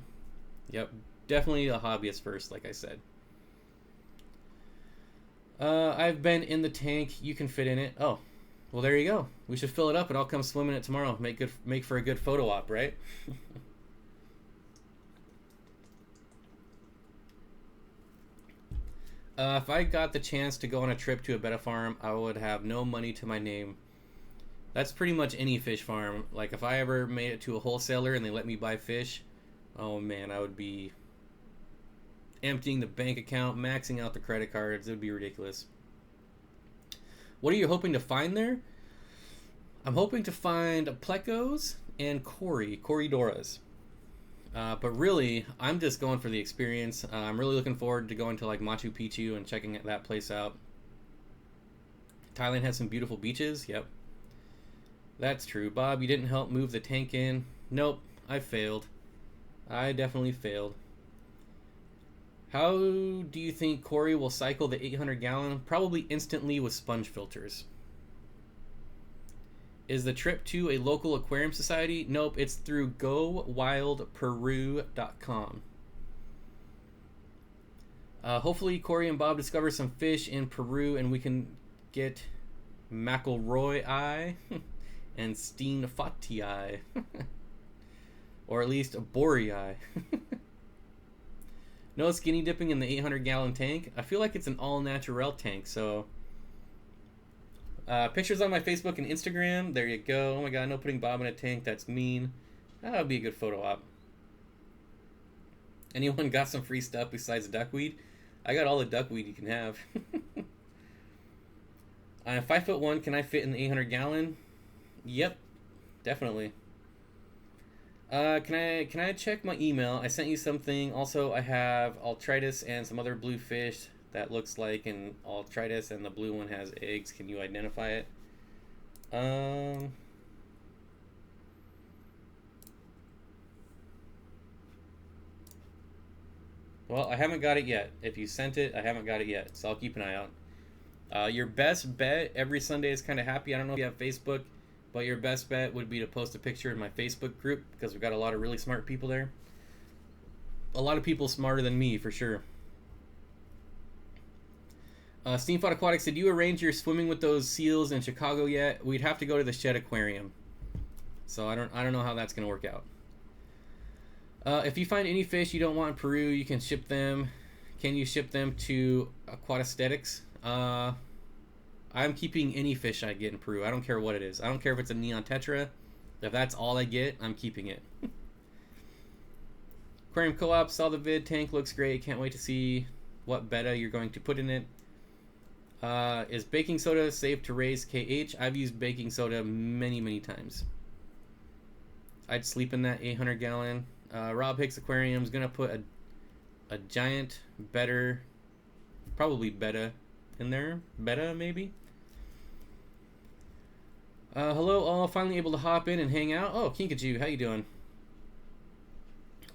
S1: Definitely a hobbyist first, like I said. I've been in the tank. You can fit in it. Oh, well, there you go. We should fill it up, and I'll come swim in it tomorrow. Make for a good photo op, right? If I got the chance to go on a trip to a betta farm, I would have no money to my name. That's pretty much any fish farm. Like, if I ever made it to a wholesaler and they let me buy fish, oh man, I would be emptying the bank account, maxing out the credit cards. It would be ridiculous. What are you hoping to find there? I'm hoping to find plecos and Corridoras. But really, I'm just going for the experience. I'm really looking forward to going to like Machu Picchu and checking that place out. Thailand has some beautiful beaches. Yep. That's true. Bob, you didn't help move the tank in. Nope, I failed. I definitely failed. How do you think Corey will cycle the 800-gallon? Probably instantly with sponge filters. Is the trip to a local aquarium society? Nope, it's through GoWildPeru.com. Hopefully Corey and Bob discover some fish in Peru and we can get McElroy eye and Steenfott eye. Or at least a Bory eye. No skinny dipping in the 800-gallon tank. I feel like it's an all-natural tank, so... pictures on my Facebook and Instagram. There you go. Oh my god, no putting Bob in a tank. That's mean. That would be a good photo op. Anyone got some free stuff besides duckweed? I got all the duckweed you can have. I'm 5'1". Can I fit in the 800-gallon? Yep, definitely. Can I check my email? I sent you something. Also, I have Altritis and some other blue fish that looks like an Altritis, and the blue one has eggs. Can you identify it? Well, I haven't got it yet. If you sent it, I haven't got it yet, so I'll keep an eye out. Your best bet every Sunday is kind of happy. I don't know if you have Facebook, but your best bet would be to post a picture in my Facebook group because we've got a lot of really smart people there. A lot of people smarter than me, for sure. Steenfott Aquatics, did you arrange your swimming with those seals in Chicago yet? We'd have to go to the Shed Aquarium, so I don't know how that's gonna work out. If you find any fish you don't want in Peru, you can ship them. Can you ship them to Aquatics? I'm keeping any fish I get in Peru. I don't care what it is. I don't care if it's a neon tetra. If that's all I get, I'm keeping it. Aquarium Co-op, saw the vid. Tank looks great. Can't wait to see what betta you're going to put in it. Is baking soda safe to raise KH? I've used baking soda many times. I'd sleep in that 800-gallon. Rob Hicks Aquarium's gonna put a giant better, probably betta in there. Betta, maybe? Hello all, finally able to hop in and hang out. Oh, Kinkajou, how you doing?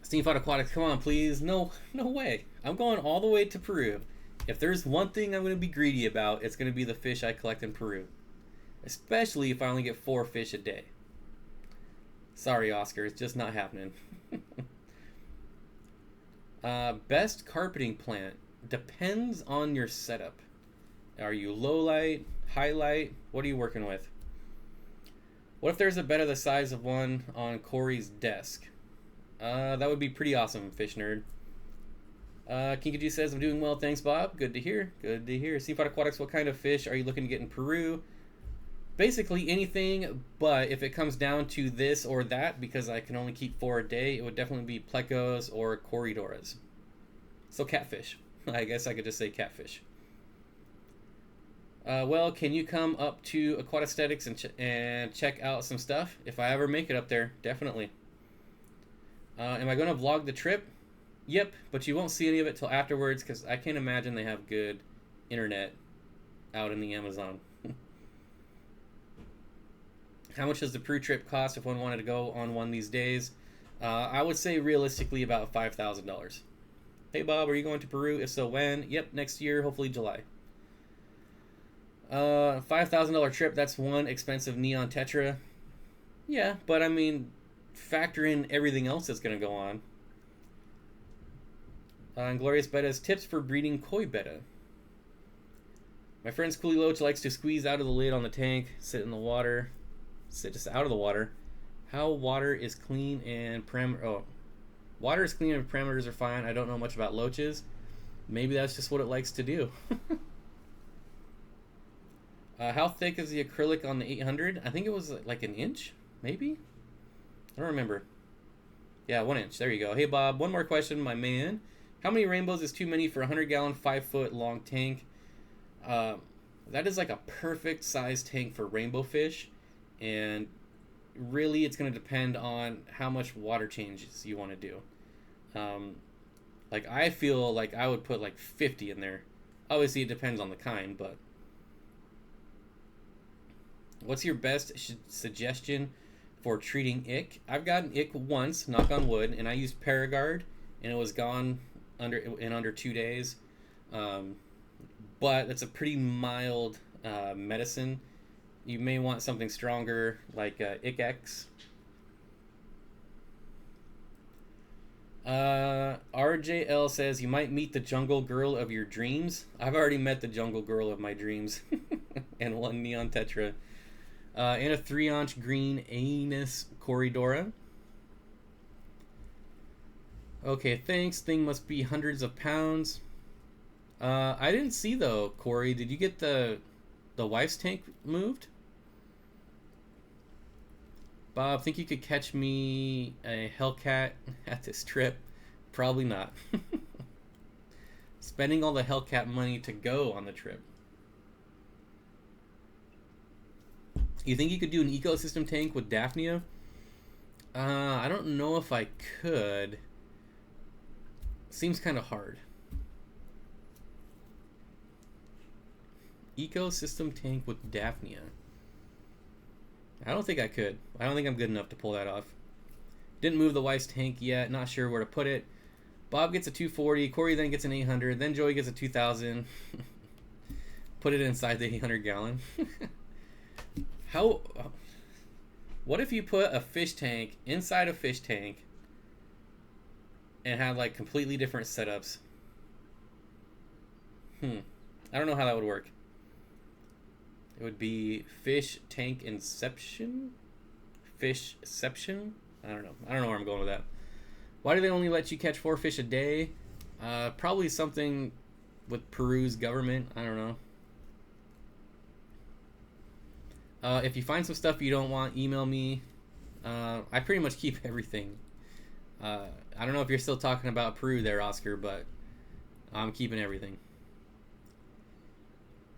S1: Steenfott Aquatics, come on please. No way. I'm going all the way to Peru. If there's one thing I'm going to be greedy about, it's going to be the fish I collect in Peru. Especially if I only get 4 fish a day. Sorry, Oscar, it's just not happening. Best carpeting plant. Depends on your setup. Are you low light, high light? What are you working with? What if there's a betta the size of one on Corey's desk? That would be pretty awesome, Fish Nerd. Kinkajou says, I'm doing well, thanks Bob. Good to hear, good to hear. Steenfott Aquatics, what kind of fish are you looking to get in Peru? Basically anything, but if it comes down to this or that, because I can only keep 4 a day, it would definitely be plecos or corridoras. So catfish. I guess I could just say catfish. Well, can you come up to Aquatics and check out some stuff? If I ever make it up there, definitely. Am I going to vlog the trip? Yep, but you won't see any of it till afterwards because I can't imagine they have good internet out in the Amazon. How much does the Peru trip cost if one wanted to go on one these days? I would say realistically about $5,000. Hey Bob, are you going to Peru? If so, when? Yep, next year, hopefully July. $5,000 trip. That's one expensive neon tetra. Yeah, but I mean, factor in everything else that's gonna go on. And Glorious Betta's tips for breeding koi betta. My friend Schoolie Loach likes to squeeze out of the lid on the tank, sit in the water, sit just out of the water. How water is clean and water is clean and parameters are fine. I don't know much about loaches. Maybe that's just what it likes to do. How thick is the acrylic on the 800? I think it was like an inch, maybe? I don't remember. Yeah, 1 inch. There you go. Hey, Bob, one more question, my man. How many rainbows is too many for a 100-gallon, 5-foot long tank? That is like a perfect size tank for rainbow fish, and really it's going to depend on how much water changes you want to do. Like I feel like I would put like 50 in there. Obviously it depends on the kind, but what's your best suggestion for treating ick? I've gotten ick once, knock on wood, and I used Paragard and it was gone under 2 days. But it's a pretty mild medicine. You may want something stronger like ICX. RJL says you might meet the jungle girl of your dreams. I've already met the jungle girl of my dreams. And one neon tetra. And a 3-ounce green Anus Corridora. Okay, thanks. Thing must be hundreds of pounds. I didn't see though, Corey. Did you get the wife's tank moved? Bob, think you could catch me a Hellcat at this trip? Probably not. Spending all the Hellcat money to go on the trip. You think you could do an ecosystem tank with Daphnia? I don't know if I could. Seems kind of hard. Ecosystem tank with Daphnia. I don't think I could. I don't think I'm good enough to pull that off. Didn't move the wife's tank yet. Not sure where to put it. Bob gets a 240. Corey then gets an 800. Then Joey gets a 2000. Put it inside the 800 gallon. What if you put a fish tank inside a fish tank and had like completely different setups? I don't know how that would work. It would be fish tank inception? Fishception? I don't know. I don't know where I'm going with that. Why do they only let you catch 4 fish a day? Probably something with Peru's government. I don't know. If you find some stuff you don't want, email me. I pretty much keep everything. I don't know if you're still talking about Peru there, Oscar, but I'm keeping everything.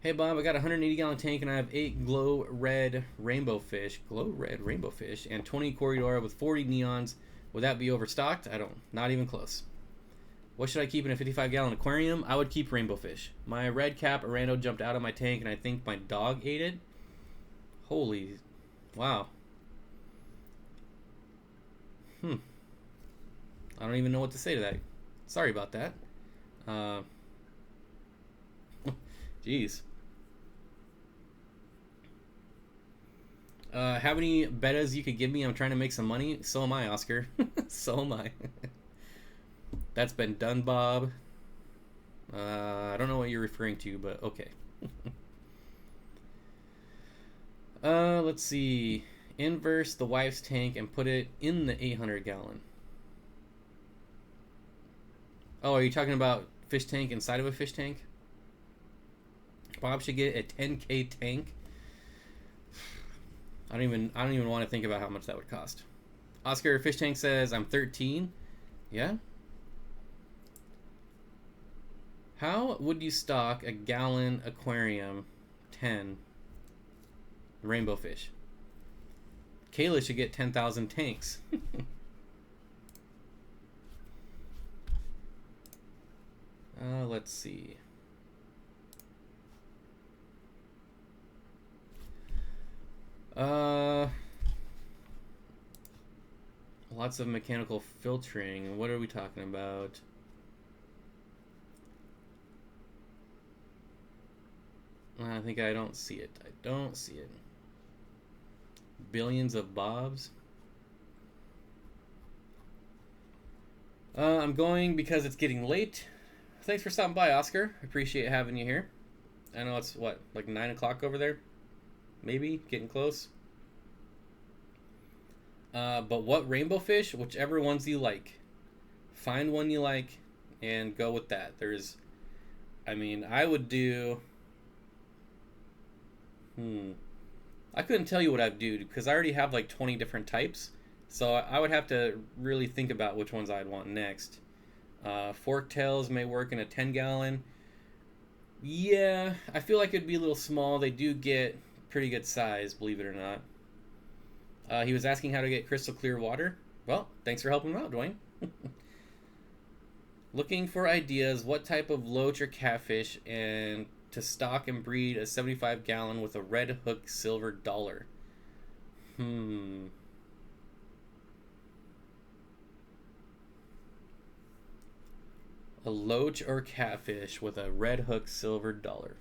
S1: Hey Bob, I got a 180-gallon tank and I have 8 glow red rainbow fish, and 20 Corridora with 40 neons. Would that be overstocked? Not even close. What should I keep in a 55-gallon aquarium? I would keep rainbow fish. My red cap Arando jumped out of my tank and I think my dog ate it. Holy, wow. I don't even know what to say to that. Sorry about that. Jeez. How many bettas you could give me? I'm trying to make some money. So am I, Oscar. So am I. That's been done, Bob. I don't know what you're referring to, but okay. Let's see. Inverse the wife's tank and put it in the 800 gallon. Oh, are you talking about fish tank inside of a fish tank? Bob should get a 10K tank. I don't even want to think about how much that would cost. Oscar Fish Tank says I'm 13. Yeah. How would you stock a gallon aquarium 10 rainbow fish? Kayla should get 10,000 tanks. Let's see. Lots of mechanical filtering. What are we talking about? I think I don't see it. I don't see it. Billions of bobs. I'm going because it's getting late. Thanks for stopping by, Oscar. Appreciate having you here. I know it's, what, like 9 o'clock over there? Maybe? Getting close? But what rainbow fish? Whichever ones you like. Find one you like and go with that. There's... I mean, I would do... I couldn't tell you what I'd do because I already have like 20 different types. So I would have to really think about which ones I'd want next. Fork tails may work in a 10-gallon. Yeah, I feel like it'd be a little small. They do get pretty good size, believe it or not. He was asking how to get crystal clear water. Well, thanks for helping him out, Dwayne. Looking for ideas, what type of loach or catfish, and to stock and breed a 75-gallon with a red hook silver dollar. A loach or catfish with a red hook silver dollar.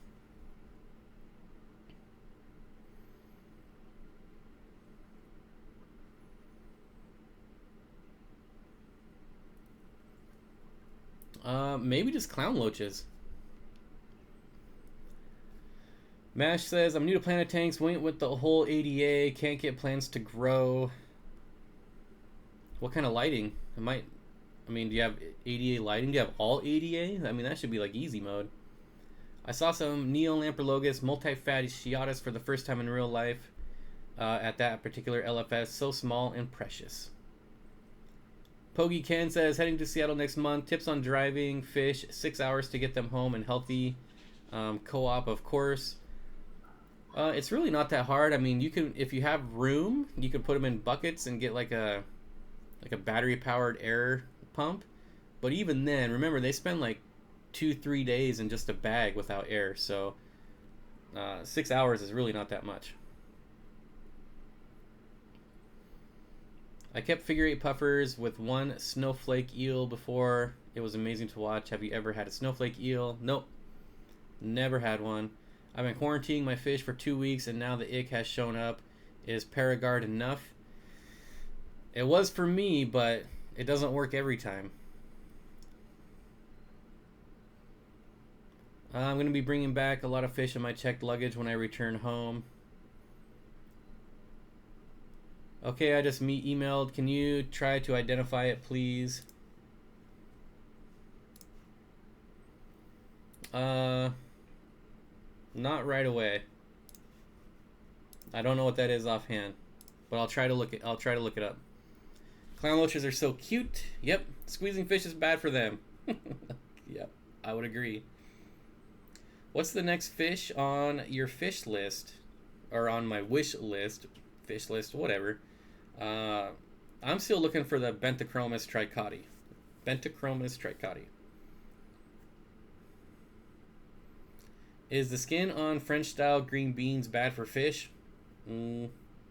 S1: Maybe just clown loaches. Mash says, I'm new to Planet Tanks, went with the whole ADA, can't get plants to grow. What kind of lighting? I mean, do you have ADA lighting? Do you have all ADA? I mean, that should be like easy mode. I saw some Neolamprologus multifasciatus for the first time in real life at that particular LFS. So small and precious. Pogi Ken says, heading to Seattle next month. Tips on driving fish, 6 hours to get them home and healthy. Co-op, of course. It's really not that hard. I mean, you can, if you have room, you can put them in buckets and get like a battery-powered air pump. But even then, remember, they spend like 2-3 days in just a bag without air. So 6 hours is really not that much. I kept figure 8 puffers with one snowflake eel before. It was amazing to watch. Have you ever had a snowflake eel? Nope. Never had one. I've been quarantining my fish for 2 weeks and now the ick has shown up. Is Paragard enough? It was for me, but it doesn't work every time. I'm going to be bringing back a lot of fish in my checked luggage when I return home. Okay, I just emailed. Can you try to identify it, please? Not right away. I don't know what that is offhand, but I'll try to look it up. Clown loaches are so cute. Yep, squeezing fish is bad for them. Yep, I would agree. What's the next fish on your fish list, or on my wish list, fish list, whatever? I'm still looking for the Bentachromis tricotti. Bentachromis tricotti. Is the skin on French style green beans bad for fish?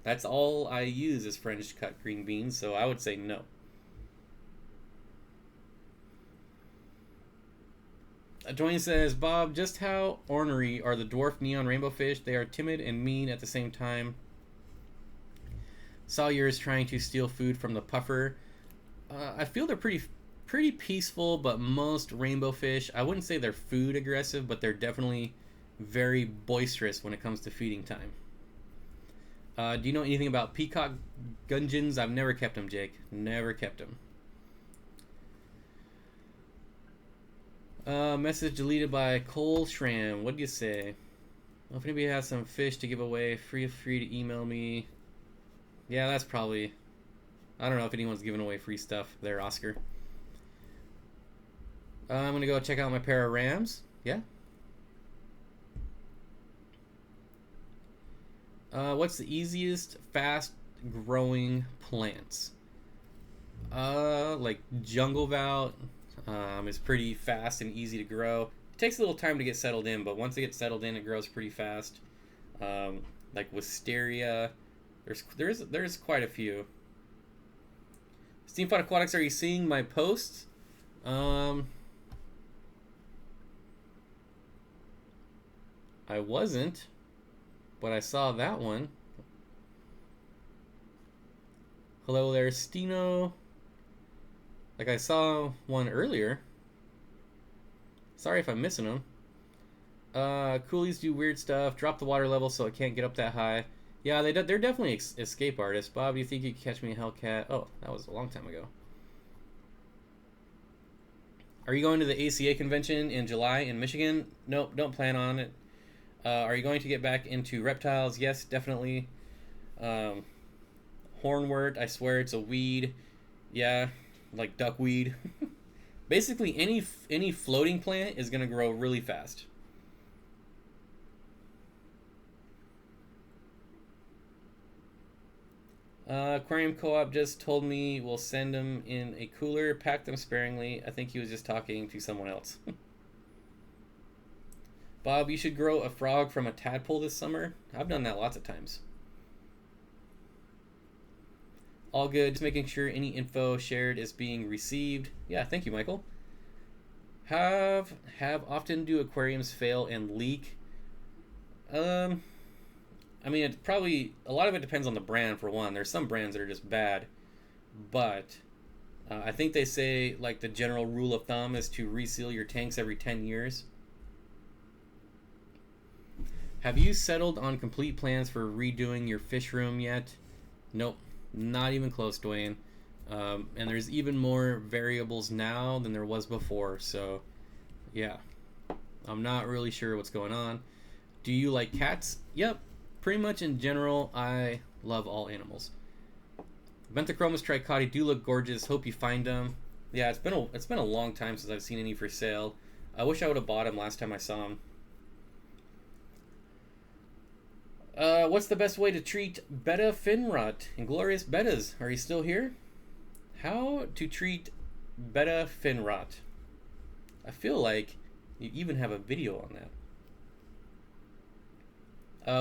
S1: That's all I use is French cut green beans, so I would say no. Dwayne says, Bob, just how ornery are the dwarf neon rainbow fish? They are timid and mean at the same time. Saw yours trying to steal food from the puffer. I feel they're pretty peaceful, but most rainbow fish, I wouldn't say they're food aggressive, but they're definitely very boisterous when it comes to feeding time. Do you know anything about peacock gudgeons? I've never kept them, Jake. Never kept them. Message deleted by Cole Schramm. What do you say? Well, if anybody has some fish to give away, feel free to email me. Yeah, that's probably... I don't know if anyone's giving away free stuff there, Oscar. I'm going to go check out my pair of rams. Yeah. What's the easiest fast-growing plants? Like jungle valt is pretty fast and easy to grow. It takes a little time to get settled in, but once it gets settled in, it grows pretty fast. Like wisteria, there's quite a few. Steenfott Aquatics, are you seeing my posts? I I wasn't, but I saw that one. Hello there, Steno. Like, I saw one earlier. Sorry if I'm missing them. Coolies do weird stuff. Drop the water level so it can't get up that high. Yeah, they're definitely escape artists. Bob, do you think you could catch me a Hellcat? Oh, that was a long time ago. Are you going to the ACA convention in July in Michigan? Nope, don't plan on it. Are you going to get back into reptiles? Yes, definitely. Hornwort, I swear it's a weed. Yeah, like duckweed. Basically, any floating plant is going to grow really fast. Aquarium Co-op just told me we'll send them in a cooler, pack them sparingly. I think he was just talking to someone else. Bob, you should grow a frog from a tadpole this summer. I've done that lots of times. All good, just making sure any info shared is being received. Yeah, thank you, Michael. Have often do aquariums fail and leak? I mean, it probably, a lot of it depends on the brand, for one. There's some brands that are just bad, but I think they say, like, the general rule of thumb is to reseal your tanks every 10 years. Have you settled on complete plans for redoing your fish room yet? Nope, not even close, Dwayne. And there's even more variables now than there was before, so yeah. I'm not really sure what's going on. Do you like cats? Yep. Pretty much in general, I love all animals. Benthachromis tricotti do look gorgeous. Hope you find them. Yeah, it's been a long time since I've seen any for sale. I wish I would have bought them last time I saw them. What's the best way to treat Betta fin rot? Inglorious Bettas, are you still here? How to treat Betta fin rot? I feel like you even have a video on that.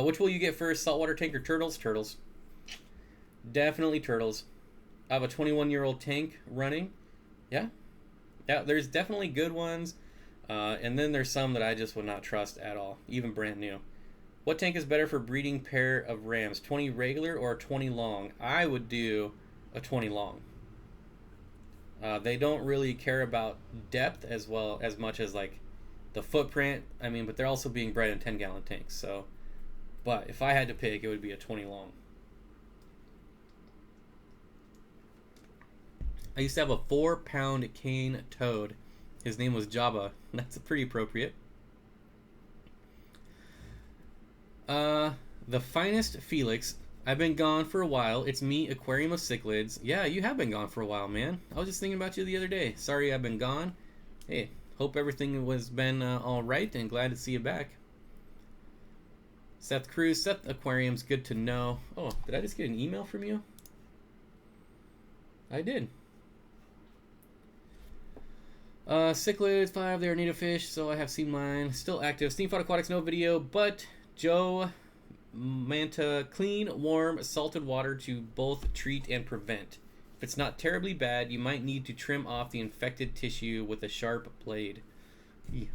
S1: Which will you get first, saltwater tank or turtles? Turtles. Definitely turtles. I have a 21-year-old tank running. Yeah. Yeah, there's definitely good ones. And then there's some that I just would not trust at all, even brand new. What tank is better for breeding pair of rams, 20 regular or 20 long? I would do a 20 long. They don't really care about depth as much as like the footprint. I mean, but they're also being bred in 10-gallon tanks, so. But if I had to pick, it would be a 20 long. I used to have a 4-pound cane toad. His name was Jabba. That's pretty appropriate. The finest Felix. I've been gone for a while. It's me, Aquarium of Cichlids. Yeah, you have been gone for a while, man. I was just thinking about you the other day. Sorry I've been gone. Hey, hope everything was been all right, and glad to see you back. Seth Cruz, Seth Aquarium's good to know. Oh, did I just get an email from you? I did. Cichlids 5, they are native fish, so I have seen mine. Still active. Steenfott Aquatics, no video, but Joe Manta, clean, warm, salted water to both treat and prevent. If it's not terribly bad, you might need to trim off the infected tissue with a sharp blade. Yeah.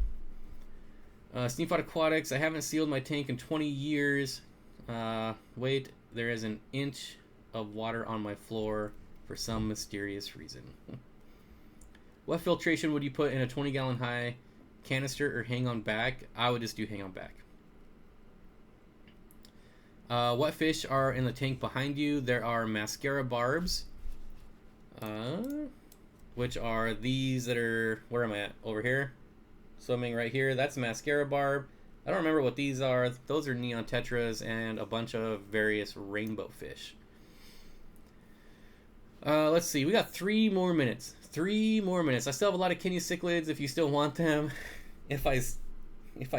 S1: Steenfott Aquatics, I haven't sealed my tank in 20 years. Wait, there is an inch of water on my floor for some mysterious reason. What filtration would you put in a 20-gallon high canister or hang on back? I would just do hang on back. What fish are in the tank behind you? There are mascara barbs, which are these that are, where am I at? Over here? Swimming right here. That's mascara barb. I don't remember what these are. Those are neon tetras and a bunch of various rainbow fish. Let's see. We got 3 more minutes. 3 more minutes. I still have a lot of Kenya cichlids if you still want them. If I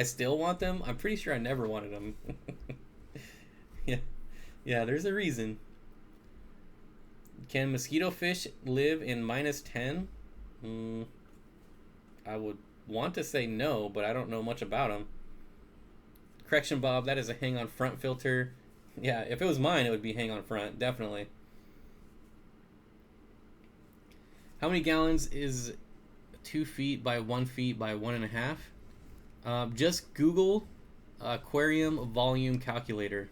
S1: still want them, I'm pretty sure I never wanted them. Yeah, there's a reason. Can mosquito fish live in -10? I would want to say no, but I don't know much about them. Correction, Bob, that is a hang on front filter. Yeah, if it was mine, it would be hang on front, definitely. How many gallons is 2 feet by 1 feet by 1.5? Just Google Aquarium volume calculator.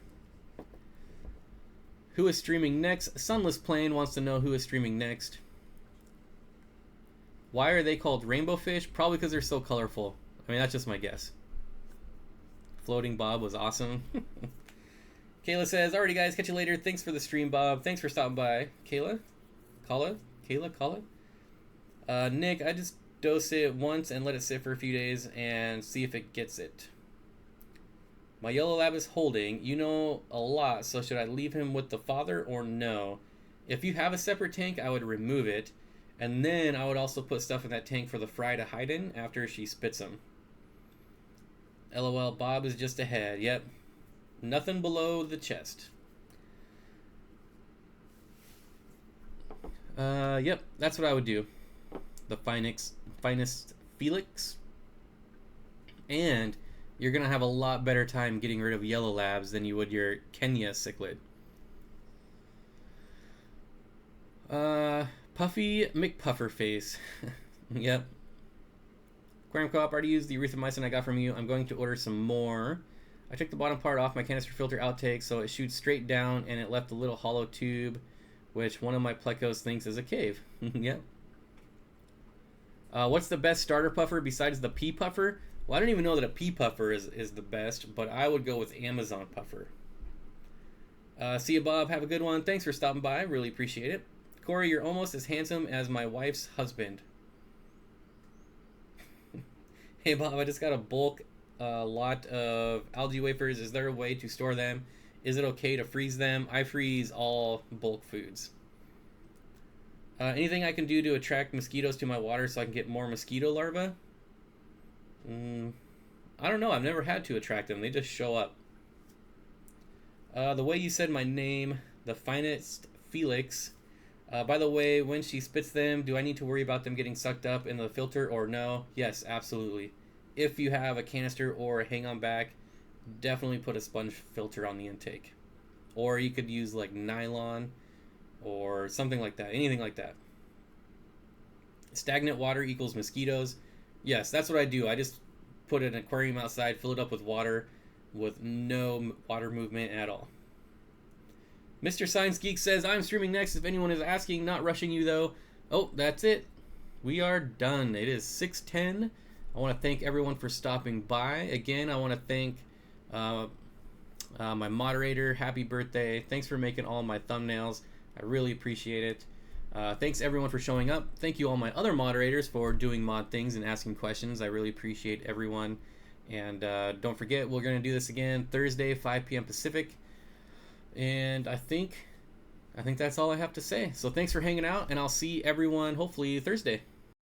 S1: Who is streaming next? Sunless Plane wants to know who is streaming next. Why are they called rainbow fish? Probably because they're so colorful. I mean, that's just my guess. Floating Bob was awesome. Kayla says, alrighty guys, catch you later. Thanks for the stream, Bob. Thanks for stopping by. Kayla? Kayla? Nick, I just dose it once and let it sit for a few days and see if it gets it. My yellow lab is holding. You know a lot, so should I leave him with the father or no? If you have a separate tank, I would remove it. And then I would also put stuff in that tank for the fry to hide in after she spits them. LOL, Bob is just ahead. Yep. Nothing below the chest. Yep, that's what I would do. The finest Felix. And you're going to have a lot better time getting rid of yellow labs than you would your Kenya cichlid. Puffy McPufferface. Yep. Aquarium Co-op, already used the erythromycin I got from you. I'm going to order some more. I took the bottom part off my canister filter outtake, so it shoots straight down, and it left a little hollow tube, which one of my plecos thinks is a cave. Yep. What's the best starter puffer besides the pea puffer? Well, I don't even know that a pea puffer is the best, but I would go with Amazon puffer. See you, Bob. Have a good one. Thanks for stopping by. Really appreciate it. Corey, you're almost as handsome as my wife's husband. Hey, Bob, I just got a bulk lot of algae wafers. Is there a way to store them? Is it okay to freeze them? I freeze all bulk foods. Anything I can do to attract mosquitoes to my water so I can get more mosquito larvae? I don't know. I've never had to attract them. They just show up. The way you said my name, the finest Felix. By the way, when she spits them, do I need to worry about them getting sucked up in the filter or no? Yes, absolutely. If you have a canister or a hang-on back, definitely put a sponge filter on the intake. Or you could use like nylon or something like that. Anything like that. Stagnant water equals mosquitoes. Yes, that's what I do. I just put an aquarium outside, fill it up with water with no water movement at all. Mr. Science Geek says, I'm streaming next if anyone is asking, not rushing you though. Oh, that's it. We are done. It is 6:10. I want to thank everyone for stopping by. Again, I want to thank my moderator. Happy birthday. Thanks for making all my thumbnails. I really appreciate it. Thanks everyone for showing up. Thank you all my other moderators for doing mod things and asking questions. I really appreciate everyone. And don't forget, we're going to do this again Thursday, 5 p.m. Pacific. And I think that's all I have to say. So thanks for hanging out, and I'll see everyone hopefully Thursday.